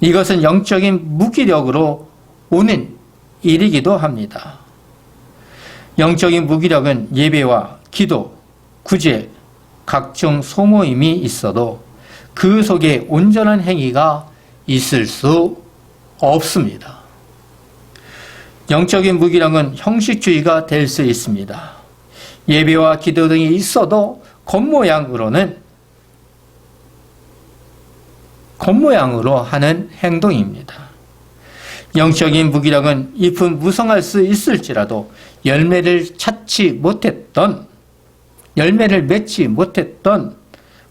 이것은 영적인 무기력으로 오는 일이기도 합니다. 영적인 무기력은 예배와 기도, 구제, 각종 소모임이 있어도 그 속에 온전한 행위가 있을 수 없습니다. 영적인 무기력은 형식주의가 될 수 있습니다. 예배와 기도 등이 있어도 겉모양으로 하는 행동입니다. 영적인 무기력은 잎은 무성할 수 있을지라도 열매를 맺지 못했던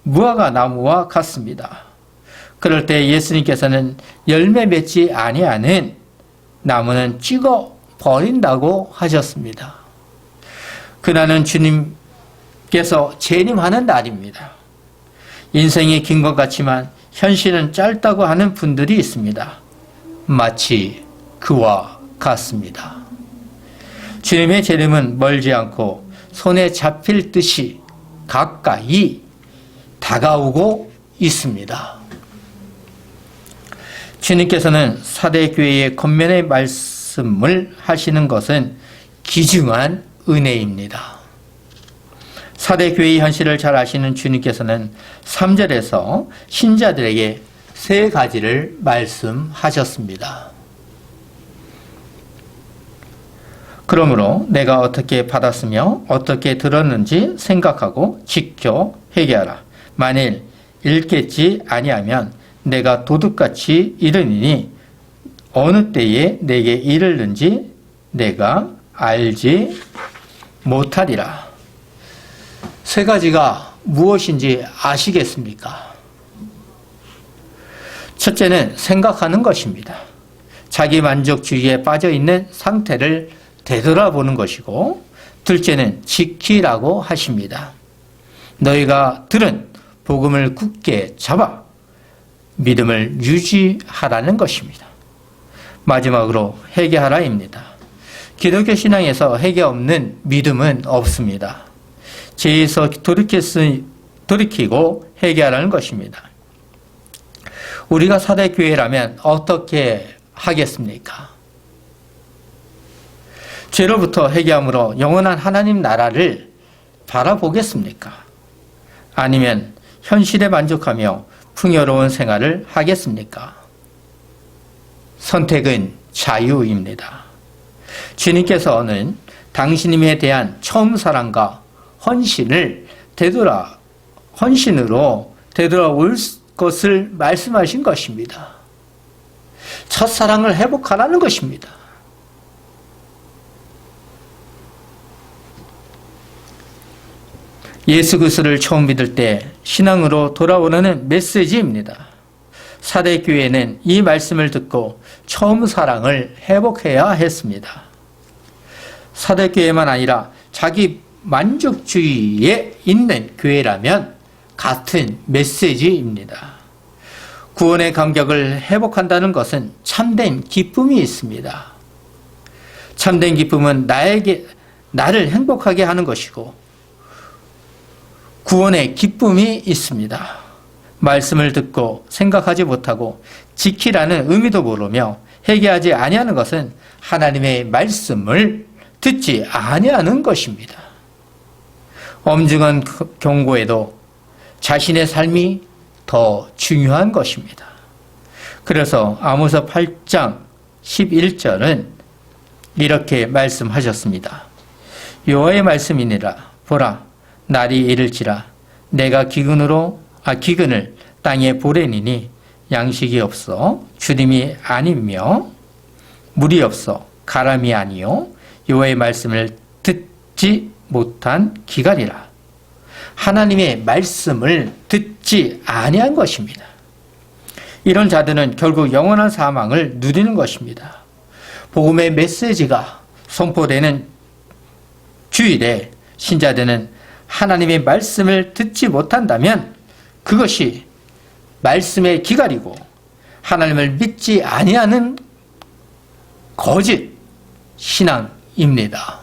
무화과 나무와 같습니다. 그럴 때 예수님께서는 열매 맺지 아니하는 나무는 찍어 버린다고 하셨습니다. 그날은 주님께서 재림하는 날입니다. 인생이 긴 것 같지만 현실은 짧다고 하는 분들이 있습니다. 마치 그와 같습니다. 주님의 재림은 멀지 않고 손에 잡힐 듯이 가까이 다가오고 있습니다. 주님께서는 사대교회의 겉면의 말씀을 하시는 것은 귀중한 은혜입니다. 사대교회의 현실을 잘 아시는 주님께서는 3절에서 신자들에게 3가지를 말씀하셨습니다. 그러므로 내가 어떻게 받았으며 어떻게 들었는지 생각하고 지켜 회개하라. 만일 읽겠지 아니하면 내가 도둑같이 이르니니 어느 때에 내게 이르는지 내가 알지 못하리라. 3가지가 무엇인지 아시겠습니까? 첫째는 생각하는 것입니다. 자기 만족주의에 빠져있는 상태를 되돌아보는 것이고, 둘째는 지키라고 하십니다. 너희가 들은 복음을 굳게 잡아 믿음을 유지하라는 것입니다. 마지막으로 회개하라입니다. 기독교 신앙에서 회개 없는 믿음은 없습니다. 죄에서 돌이키고 회개하라는 것입니다. 우리가 사대교회라면 어떻게 하겠습니까? 죄로부터 회개함으로 영원한 하나님 나라를 바라보겠습니까? 아니면 현실에 만족하며 풍요로운 생활을 하겠습니까? 선택은 자유입니다. 주님께서는 당신님에 대한 처음 사랑과 헌신으로 되돌아올 것을 말씀하신 것입니다. 첫사랑을 회복하라는 것입니다. 예수 그리스도를 처음 믿을 때 신앙으로 돌아오는 메시지입니다. 사대교회는 이 말씀을 듣고 처음 사랑을 회복해야 했습니다. 사대교회만 아니라 자기 만족주의에 있는 교회라면 같은 메시지입니다. 구원의 감격을 회복한다는 것은 참된 기쁨이 있습니다. 참된 기쁨은 나를 행복하게 하는 것이고, 구원의 기쁨이 있습니다. 말씀을 듣고 생각하지 못하고 지키라는 의미도 모르며 회개하지 아니하는 것은 하나님의 말씀을 듣지 아니하는 것입니다. 엄중한 경고에도 자신의 삶이 더 중요한 것입니다. 그래서 아모스 8장 11절은 이렇게 말씀하셨습니다. 여호와의 말씀이니라. 보라, 날이 이를지라 내가 기근을 땅에 보내니니 양식이 없어 주림이 아니며 물이 없어 가람이 아니요 여호와의 말씀을 듣지 못한 기갈이라. 하나님의 말씀을 듣지 아니한 것입니다. 이런 자들은 결국 영원한 사망을 누리는 것입니다. 복음의 메시지가 선포되는 주일에 신자들은 하나님의 말씀을 듣지 못한다면 그것이 말씀의 기갈이고 하나님을 믿지 아니하는 거짓 신앙입니다.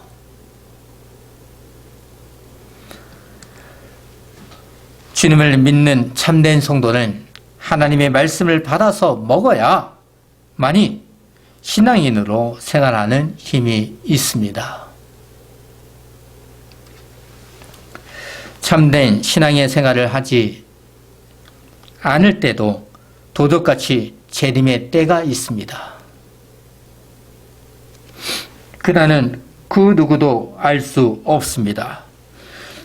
주님을 믿는 참된 성도는 하나님의 말씀을 받아서 먹어야만이 신앙인으로 생활하는 힘이 있습니다. 참된 신앙의 생활을 하지 않을 때도 도둑같이 재림의 때가 있습니다. 그날은 그 누구도 알 수 없습니다.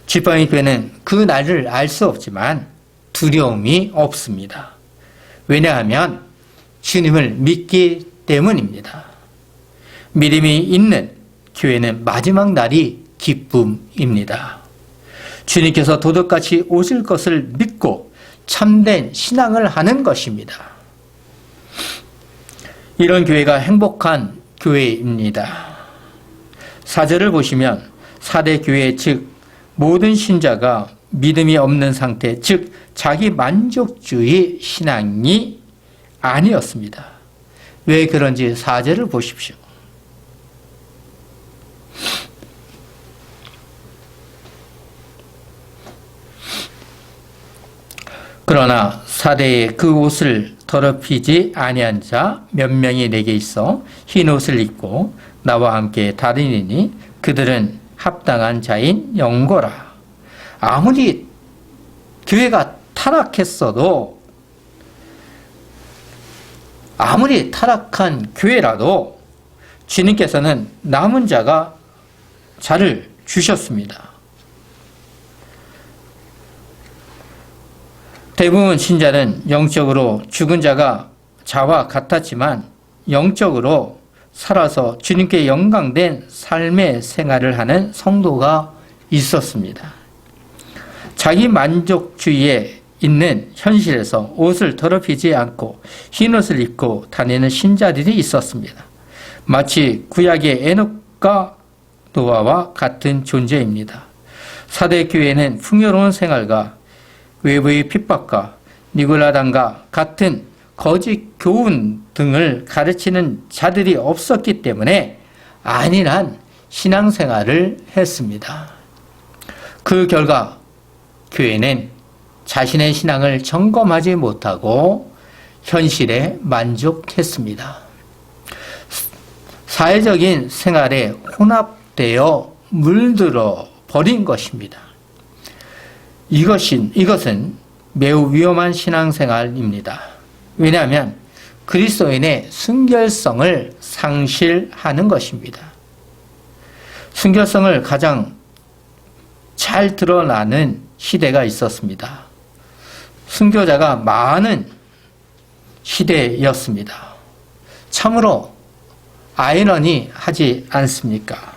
지팡이 교회는 그 날을 알 수 없지만 두려움이 없습니다. 왜냐하면 주님을 믿기 때문입니다. 믿음이 있는 교회는 마지막 날이 기쁨입니다. 주님께서 도둑같이 오실 것을 믿고 참된 신앙을 하는 것입니다. 이런 교회가 행복한 교회입니다. 4절을 보시면 4대 교회 즉 모든 신자가 믿음이 없는 상태, 즉 자기 만족주의 신앙이 아니었습니다. 왜 그런지 4절을 보십시오. 그러나 사대에 그 옷을 더럽히지 아니한 자 몇 명이 내게 있어 흰 옷을 입고 나와 함께 다니니 그들은 합당한 자인 영거라. 아무리 교회가 타락했어도, 아무리 타락한 교회라도 주님께서는 남은 자를 주셨습니다. 대부분 신자는 영적으로 죽은 자와 같았지만 영적으로 살아서 주님께 영광된 삶의 생활을 하는 성도가 있었습니다. 자기 만족주의에 있는 현실에서 옷을 더럽히지 않고 흰옷을 입고 다니는 신자들이 있었습니다. 마치 구약의 에녹과 노아와 같은 존재입니다. 사대 교회는 풍요로운 생활과 외부의 핍박과 니골라당과 같은 거짓 교훈 등을 가르치는 자들이 없었기 때문에 안일한 신앙생활을 했습니다. 그 결과 교회는 자신의 신앙을 점검하지 못하고 현실에 만족했습니다. 사회적인 생활에 혼합되어 물들어 버린 것입니다. 이것은 매우 위험한 신앙생활입니다. 왜냐하면 그리스도인의 순결성을 상실하는 것입니다. 순결성을 가장 잘 드러나는 시대가 있었습니다. 순교자가 많은 시대였습니다. 참으로 아이러니하지 않습니까?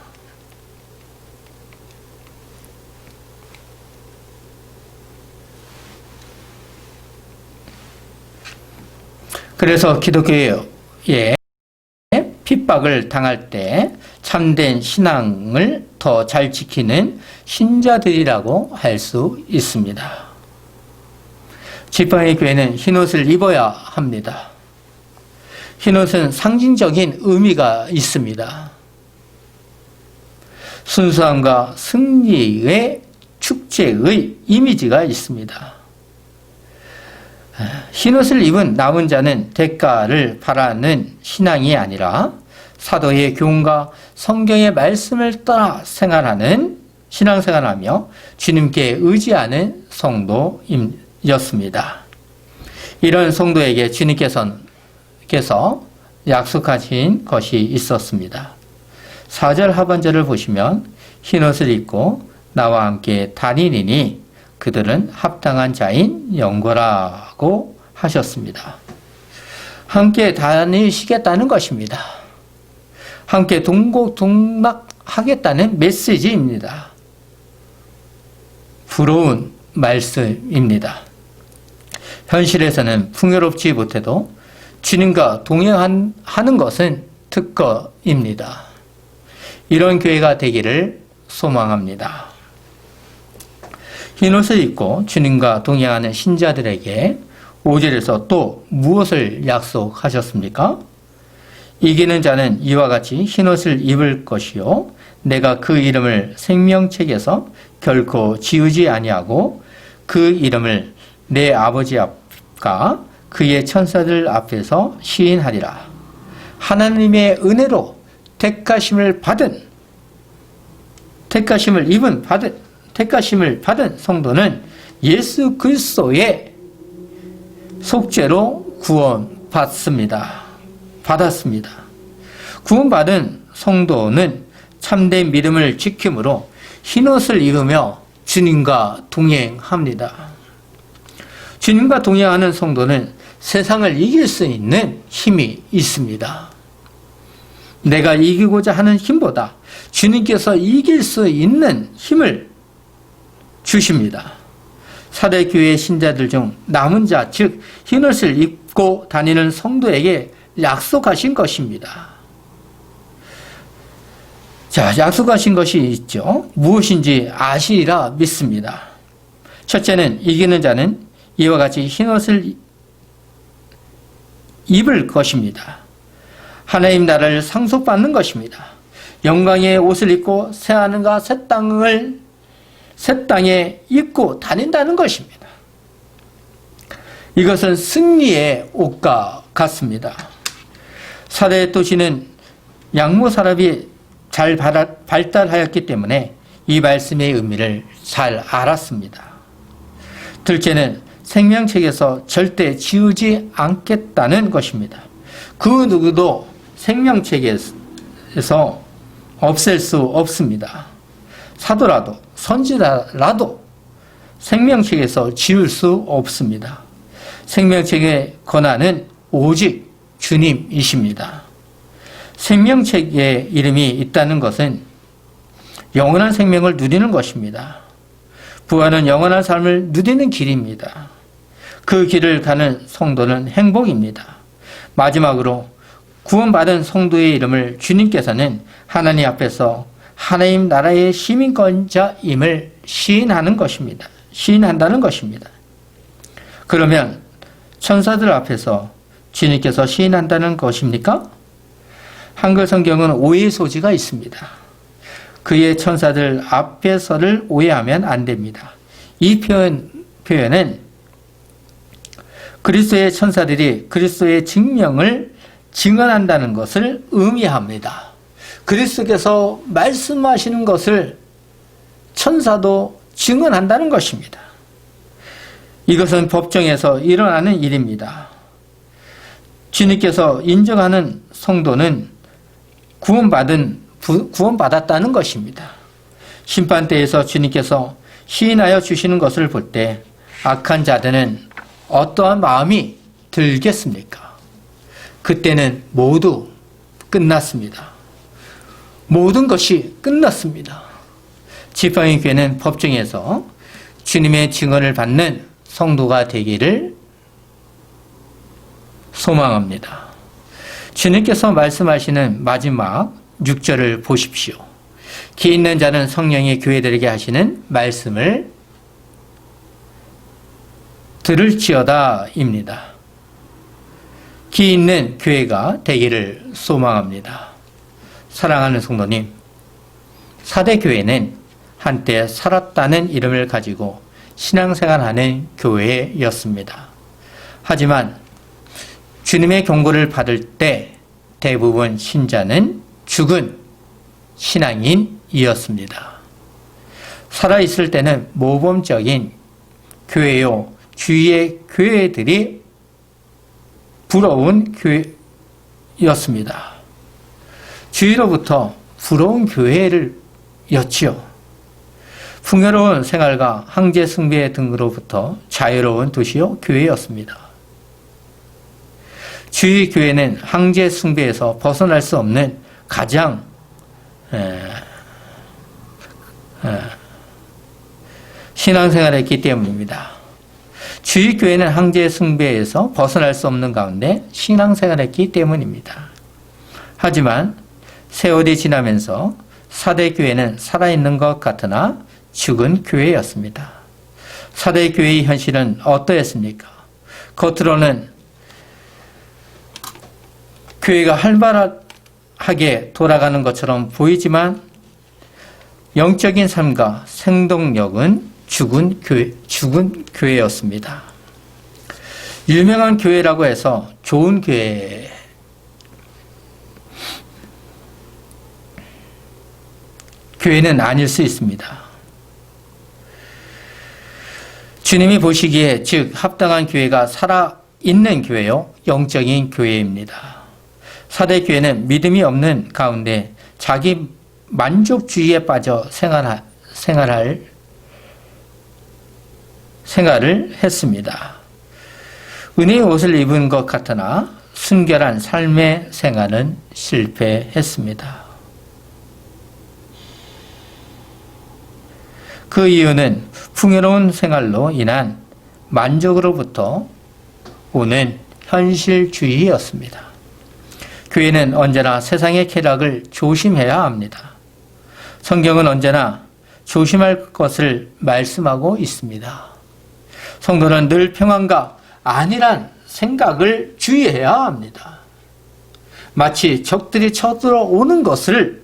그래서 기독교에 핍박을 당할 때 참된 신앙을 더 잘 지키는 신자들이라고 할 수 있습니다. 지팡이 교회는 흰옷을 입어야 합니다. 흰옷은 상징적인 의미가 있습니다. 순수함과 승리의 축제의 이미지가 있습니다. 흰옷을 입은 남은 자는 대가를 바라는 신앙이 아니라 사도의 교훈과 성경의 말씀을 따라 생활하는 신앙생활하며 주님께 의지하는 성도였습니다. 이런 성도에게 주님께서 약속하신 것이 있었습니다. 4절 하반절을 보시면 흰옷을 입고 나와 함께 다니니 그들은 합당한 자인 영거라고 하셨습니다. 함께 다니시겠다는 것입니다. 함께 동고동락하겠다는 메시지입니다. 부러운 말씀입니다. 현실에서는 풍요롭지 못해도 주님과 동행하는 것은 특권입니다. 이런 교회가 되기를 소망합니다. 흰옷을 입고 주님과 동행하는 신자들에게 5절에서 또 무엇을 약속하셨습니까? 이기는 자는 이와 같이 흰옷을 입을 것이요 내가 그 이름을 생명책에서 결코 지우지 아니하고 그 이름을 내 아버지 앞과 그의 천사들 앞에서 시인하리라. 하나님의 은혜로 택가심을 받은 성도는 예수 그리스도의 속죄로 구원받습니다. 구원받은 성도는 참된 믿음을 지킴으로 흰옷을 입으며 주님과 동행합니다. 주님과 동행하는 성도는 세상을 이길 수 있는 힘이 있습니다. 내가 이기고자 하는 힘보다 주님께서 이길 수 있는 힘을 주십니다. 사대 교회 신자들 중 남은 자, 즉 흰옷을 입고 다니는 성도에게 약속하신 것입니다. 자, 약속하신 것이 있죠. 무엇인지 아시리라 믿습니다. 첫째는 이기는 자는 이와 같이 흰옷을 입을 것입니다. 하나님 나라를 상속받는 것입니다. 영광의 옷을 입고 새하늘과 새 땅에 입고 다닌다는 것입니다. 이것은 승리의 옷과 같습니다. 사대 도시는 양모 산업이 잘 발달하였기 때문에 이 말씀의 의미를 잘 알았습니다. 둘째는 생명책에서 절대 지우지 않겠다는 것입니다. 그 누구도 생명책에서 없앨 수 없습니다. 사도라도 선지자라도 생명책에서 지울 수 없습니다. 생명책의 권한은 오직 주님이십니다. 생명책에 이름이 있다는 것은 영원한 생명을 누리는 것입니다. 부활은 영원한 삶을 누리는 길입니다. 그 길을 가는 성도는 행복입니다. 마지막으로 구원받은 성도의 이름을 주님께서는 하나님 앞에서 하나님 나라의 시민권자임을 시인한다는 것입니다. 그러면 천사들 앞에서 주님께서 시인한다는 것입니까? 한글 성경은 오해의 소지가 있습니다. 그의 천사들 앞에서를 오해하면 안 됩니다. 이 표현은 그리스도의 천사들이 그리스도의 증명을 증언한다는 것을 의미합니다. 그리스도께서 말씀하시는 것을 천사도 증언한다는 것입니다. 이것은 법정에서 일어나는 일입니다. 주님께서 인정하는 성도는 구원받았다는 것입니다. 심판대에서 주님께서 시인하여 주시는 것을 볼 때 악한 자들은 어떠한 마음이 들겠습니까? 그때는 모두 끝났습니다. 모든 것이 끝났습니다. 지팡이 교회는 법정에서 주님의 증언을 받는 성도가 되기를 소망합니다. 주님께서 말씀하시는 마지막 6절을 보십시오. 기 있는 자는 성령이 교회들에게 하시는 말씀을 들을지어다 입니다. 기 있는 교회가 되기를 소망합니다. 사랑하는 성도님, 사대교회는 한때 살았다는 이름을 가지고 신앙생활하는 교회였습니다. 하지만 주님의 경고를 받을 때 대부분 신자는 죽은 신앙인이었습니다. 살아있을 때는 모범적인 교회요, 주위의 교회들이 부러운 교회였습니다. 주위로부터 부러운 교회였지요. 풍요로운 생활과 황제 숭배 등으로부터 자유로운 도시요 교회였습니다. 주위 교회는 황제 숭배에서 벗어날 수 없는 가장 신앙생활을 했기 때문입니다. 주위 교회는 황제 숭배에서 벗어날 수 없는 가운데 신앙생활을 했기 때문입니다. 하지만 세월이 지나면서 사대 교회는 살아있는 것 같으나 죽은 교회였습니다. 사대 교회의 현실은 어떠했습니까? 겉으로는 교회가 활발하게 돌아가는 것처럼 보이지만 영적인 삶과 생동력은 죽은 교회였습니다. 유명한 교회라고 해서 좋은 교회는 아닐 수 있습니다. 주님이 보시기에 즉 합당한 교회가 살아있는 교회요, 영적인 교회입니다. 사대 교회는 믿음이 없는 가운데 자기 만족주의에 빠져 생활을 했습니다. 은혜의 옷을 입은 것 같으나 순결한 삶의 생활은 실패했습니다. 그 이유는 풍요로운 생활로 인한 만족으로부터 오는 현실주의였습니다. 교회는 언제나 세상의 쾌락을 조심해야 합니다. 성경은 언제나 조심할 것을 말씀하고 있습니다. 성도는 늘 평안과 안일한 생각을 주의해야 합니다. 마치 적들이 쳐들어오는 것을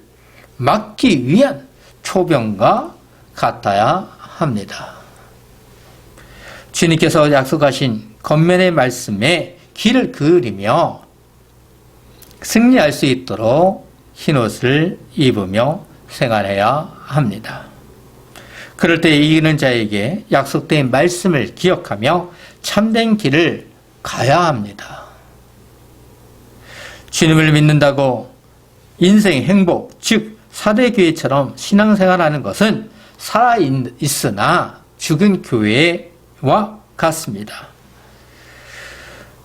막기 위한 초병과 같아야 합니다. 주님께서 약속하신 겉면의 말씀에 길을 그으리며 승리할 수 있도록 흰옷을 입으며 생활해야 합니다. 그럴 때 이기는 자에게 약속된 말씀을 기억하며 참된 길을 가야 합니다. 주님을 믿는다고 인생 행복, 즉 사대교회처럼 신앙생활하는 것은 살아있으나 죽은 교회와 같습니다.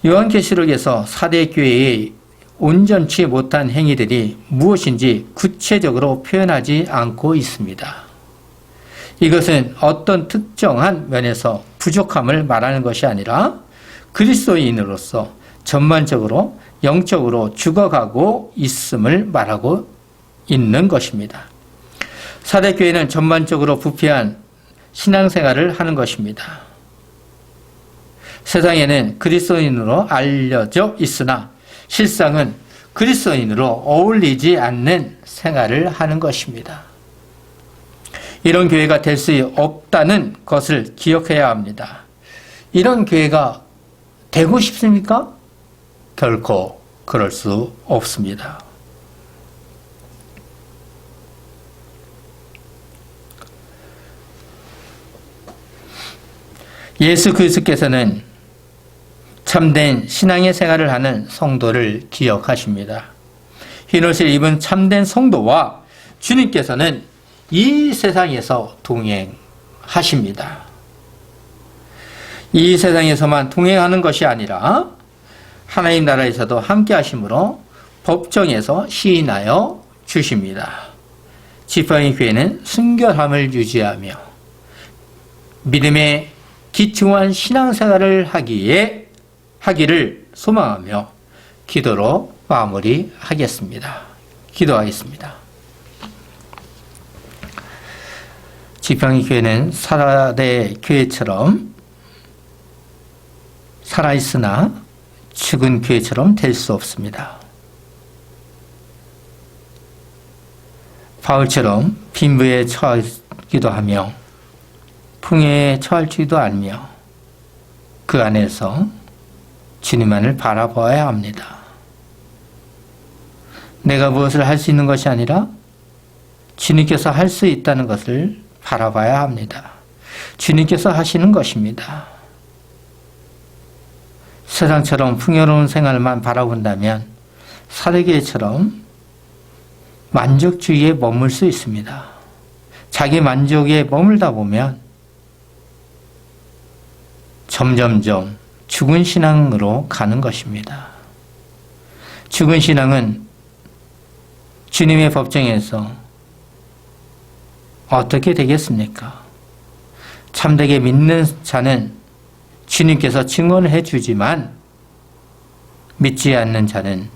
요한계시록에서 사대교회의 온전치 못한 행위들이 무엇인지 구체적으로 표현하지 않고 있습니다. 이것은 어떤 특정한 면에서 부족함을 말하는 것이 아니라 그리스도인으로서 전반적으로 영적으로 죽어가고 있음을 말하고 있는 것입니다. 사대교회는 전반적으로 부패한 신앙생활을 하는 것입니다. 세상에는 그리스도인으로 알려져 있으나 실상은 그리스도인으로 어울리지 않는 생활을 하는 것입니다. 이런 교회가 될 수 없다는 것을 기억해야 합니다. 이런 교회가 되고 싶습니까? 결코 그럴 수 없습니다. 예수 그리스도께서는 참된 신앙의 생활을 하는 성도를 기억하십니다. 흰옷을 입은 참된 성도와 주님께서는 이 세상에서 동행하십니다. 이 세상에서만 동행하는 것이 아니라 하나님 나라에서도 함께 하심으로 법정에서 시인하여 주십니다. 지팡이 교회는 순결함을 유지하며 믿음의 기초한 신앙생활을 하기를 소망하며 기도로 마무리하겠습니다. 기도하겠습니다. 지팡이 교회는 사대 교회처럼 살아있으나 죽은 교회처럼 될 수 없습니다. 바울처럼 빈부에 처하기도 하며 풍요에 처할지도 않으며 그 안에서 주님만을 바라보아야 합니다. 내가 무엇을 할 수 있는 것이 아니라 주님께서 할 수 있다는 것을 바라봐야 합니다. 주님께서 하시는 것입니다. 세상처럼 풍요로운 생활만 바라본다면 사대교회처럼 만족주의에 머물 수 있습니다. 자기 만족에 머물다 보면 점점점 죽은 신앙으로 가는 것입니다. 죽은 신앙은 주님의 법정에서 어떻게 되겠습니까? 참되게 믿는 자는 주님께서 증언해 주지만 믿지 않는 자는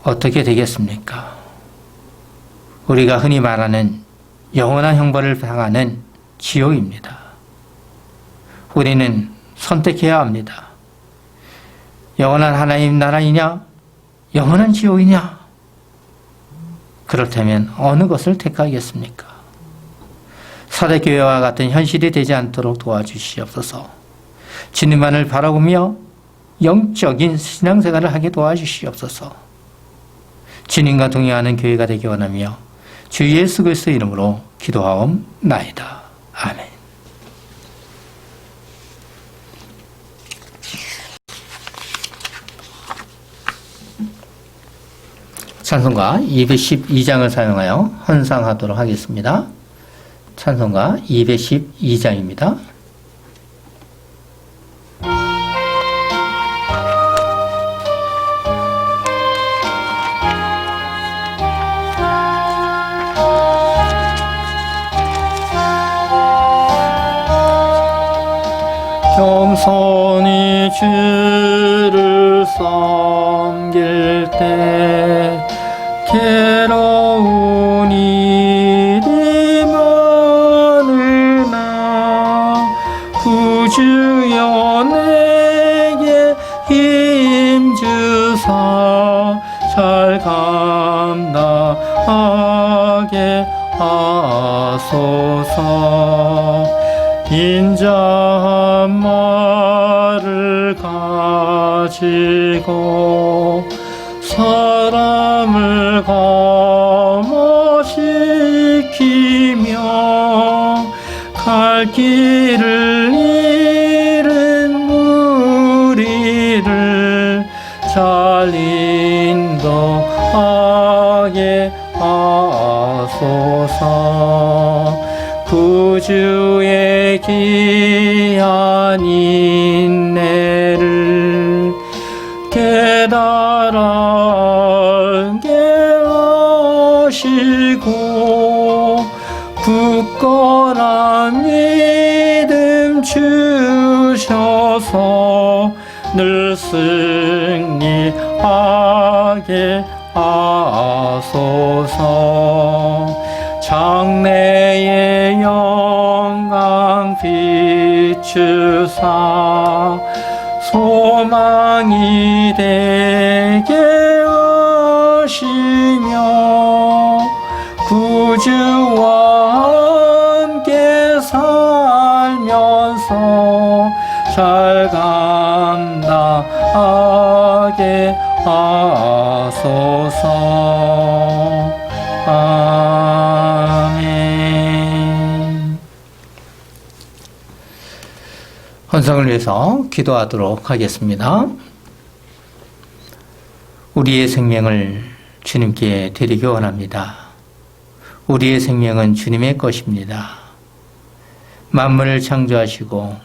어떻게 되겠습니까? 우리가 흔히 말하는 영원한 형벌을 당하는 지옥입니다. 우리는 선택해야 합니다. 영원한 하나님 나라이냐? 영원한 지옥이냐? 그렇다면 어느 것을 택하겠습니까? 사대교회와 같은 현실이 되지 않도록 도와주시옵소서. 주님만을 바라보며 영적인 신앙생활을 하게 도와주시옵소서. 주님과 동행하는 교회가 되기 원하며 주 예수 그리스도 이름으로 기도하옵나이다. 아멘. 찬송가 212장을 사용하여 헌상하도록 하겠습니다. 찬송가 212장입니다. 겸손히 주를 섬길 때 괴로운 일이 많으나 구주여 내게 힘주사 잘 감당하게 하소서. 인자한 말을 가지고 사람을 감화시키며 갈 길을 잃은 무리를 잘 인도하게 하소서. 구주의 귀한 인내를 깨달게 하시고 굳건한 믿음 주셔서 늘 승리하게 하소서. 장래의 영광 비추사 소망이 되게 하시며 구주와 함께 살면서 잘 감당하게 하소서. 아멘. 헌상을 위해서 기도하도록 하겠습니다. 우리의 생명을 주님께 드리기 원합니다. 우리의 생명은 주님의 것입니다. 만물을 창조하시고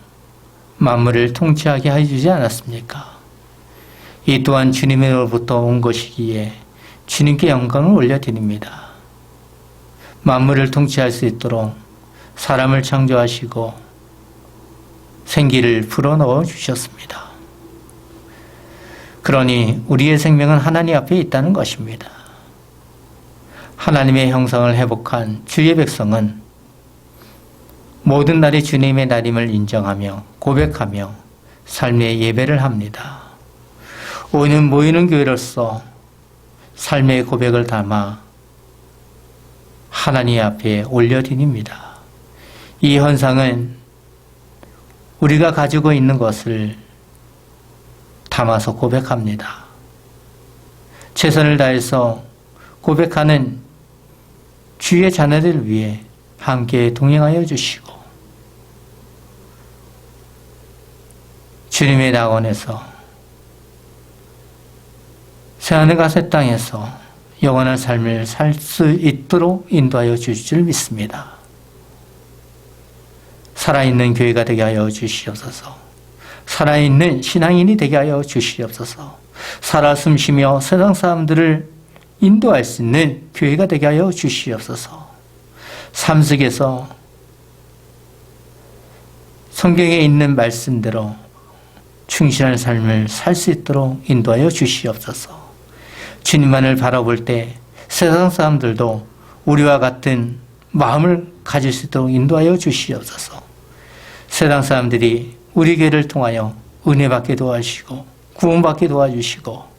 만물을 통치하게 해주지 않았습니까? 이 또한 주님으로부터 온 것이기에 주님께 영광을 올려드립니다. 만물을 통치할 수 있도록 사람을 창조하시고 생기를 불어넣어 주셨습니다. 그러니 우리의 생명은 하나님 앞에 있다는 것입니다. 하나님의 형상을 회복한 주의 백성은 모든 날이 주님의 날임을 인정하며 고백하며 삶의 예배를 합니다. 오늘 모이는 교회로서 삶의 고백을 담아 하나님 앞에 올려드립니다. 이 헌상은 우리가 가지고 있는 것을 담아서 고백합니다. 최선을 다해서 고백하는 주의 자녀들을 위해 함께 동행하여 주시고 주님의 낙원에서 새하늘과 새 땅에서 영원한 삶을 살 수 있도록 인도하여 주실 줄 믿습니다. 살아있는 교회가 되게 하여 주시옵소서. 살아있는 신앙인이 되게 하여 주시옵소서. 살아 숨쉬며 세상 사람들을 인도할 수 있는 교회가 되게 하여 주시옵소서. 삶 속에서 성경에 있는 말씀대로 충실한 삶을 살 수 있도록 인도하여 주시옵소서. 주님만을 바라볼 때 세상 사람들도 우리와 같은 마음을 가질 수 있도록 인도하여 주시옵소서. 세상 사람들이 우리 교회를 통하여 은혜받게 도와주시고 구원받게 도와주시고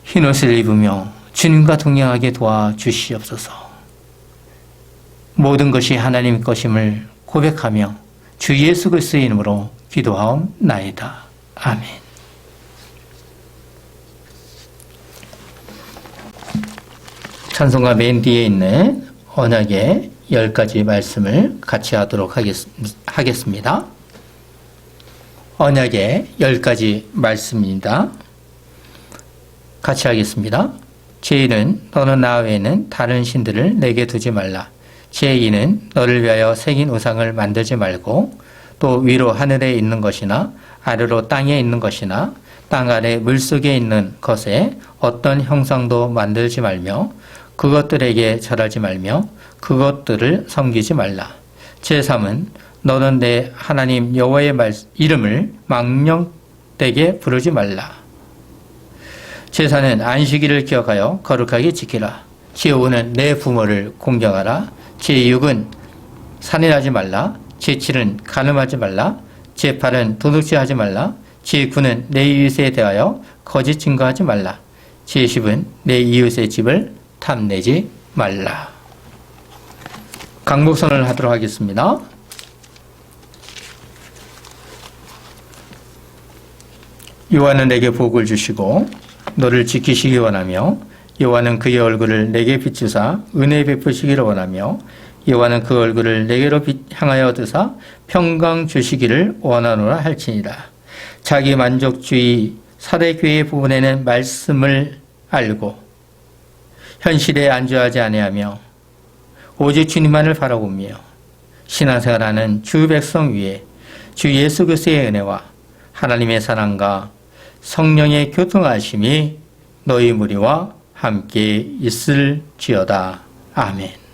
흰옷을 입으며 주님과 동행하게 도와주시옵소서. 모든 것이 하나님 것임을 고백하며 주 예수 그리스도의 이름으로 기도하옵나이다. 아멘. 찬송가 맨 뒤에 있는 언약의 10가지 말씀을 같이 하도록 하겠습니다. 언약의 10가지 말씀입니다. 같이 하겠습니다. 제1은 너는 나 외에는 다른 신들을 내게 두지 말라. 제2는 너를 위하여 새긴 우상을 만들지 말고 또 위로 하늘에 있는 것이나 아래로 땅에 있는 것이나 땅 아래 물속에 있는 것에 어떤 형상도 만들지 말며 그것들에게 절하지 말며 그것들을 섬기지 말라. 제3은 너는 내 하나님 여호와의 이름을 망령되게 부르지 말라. 제4는 안식일을 기억하여 거룩하게 지키라. 제5는 내 부모를 공경하라. 제6은 살인하지 말라. 제7은 간음하지 말라. 제8은 도둑질하지 말라. 제9는 내 이웃에 대하여 거짓 증거하지 말라. 제10은 내 이웃의 집을 탐내지 말라. 강목선을 하도록 하겠습니다. 여호와는 내게 복을 주시고 너를 지키시기 원하며 여호와는 그의 얼굴을 내게 비추사 은혜 베푸시기를 원하며 여호와는 그 얼굴을 내게로 향하여 드사 평강 주시기를 원하노라 할지니라. 자기 만족주의 사대교회 부분에는 말씀을 알고 현실에 안주하지 아니하며 오직 주님만을 바라보며 신앙생활하는 주 백성 위에 주 예수 그리스도의 은혜와 하나님의 사랑과 성령의 교통하심이 너희 무리와 함께 있을지어다. 아멘.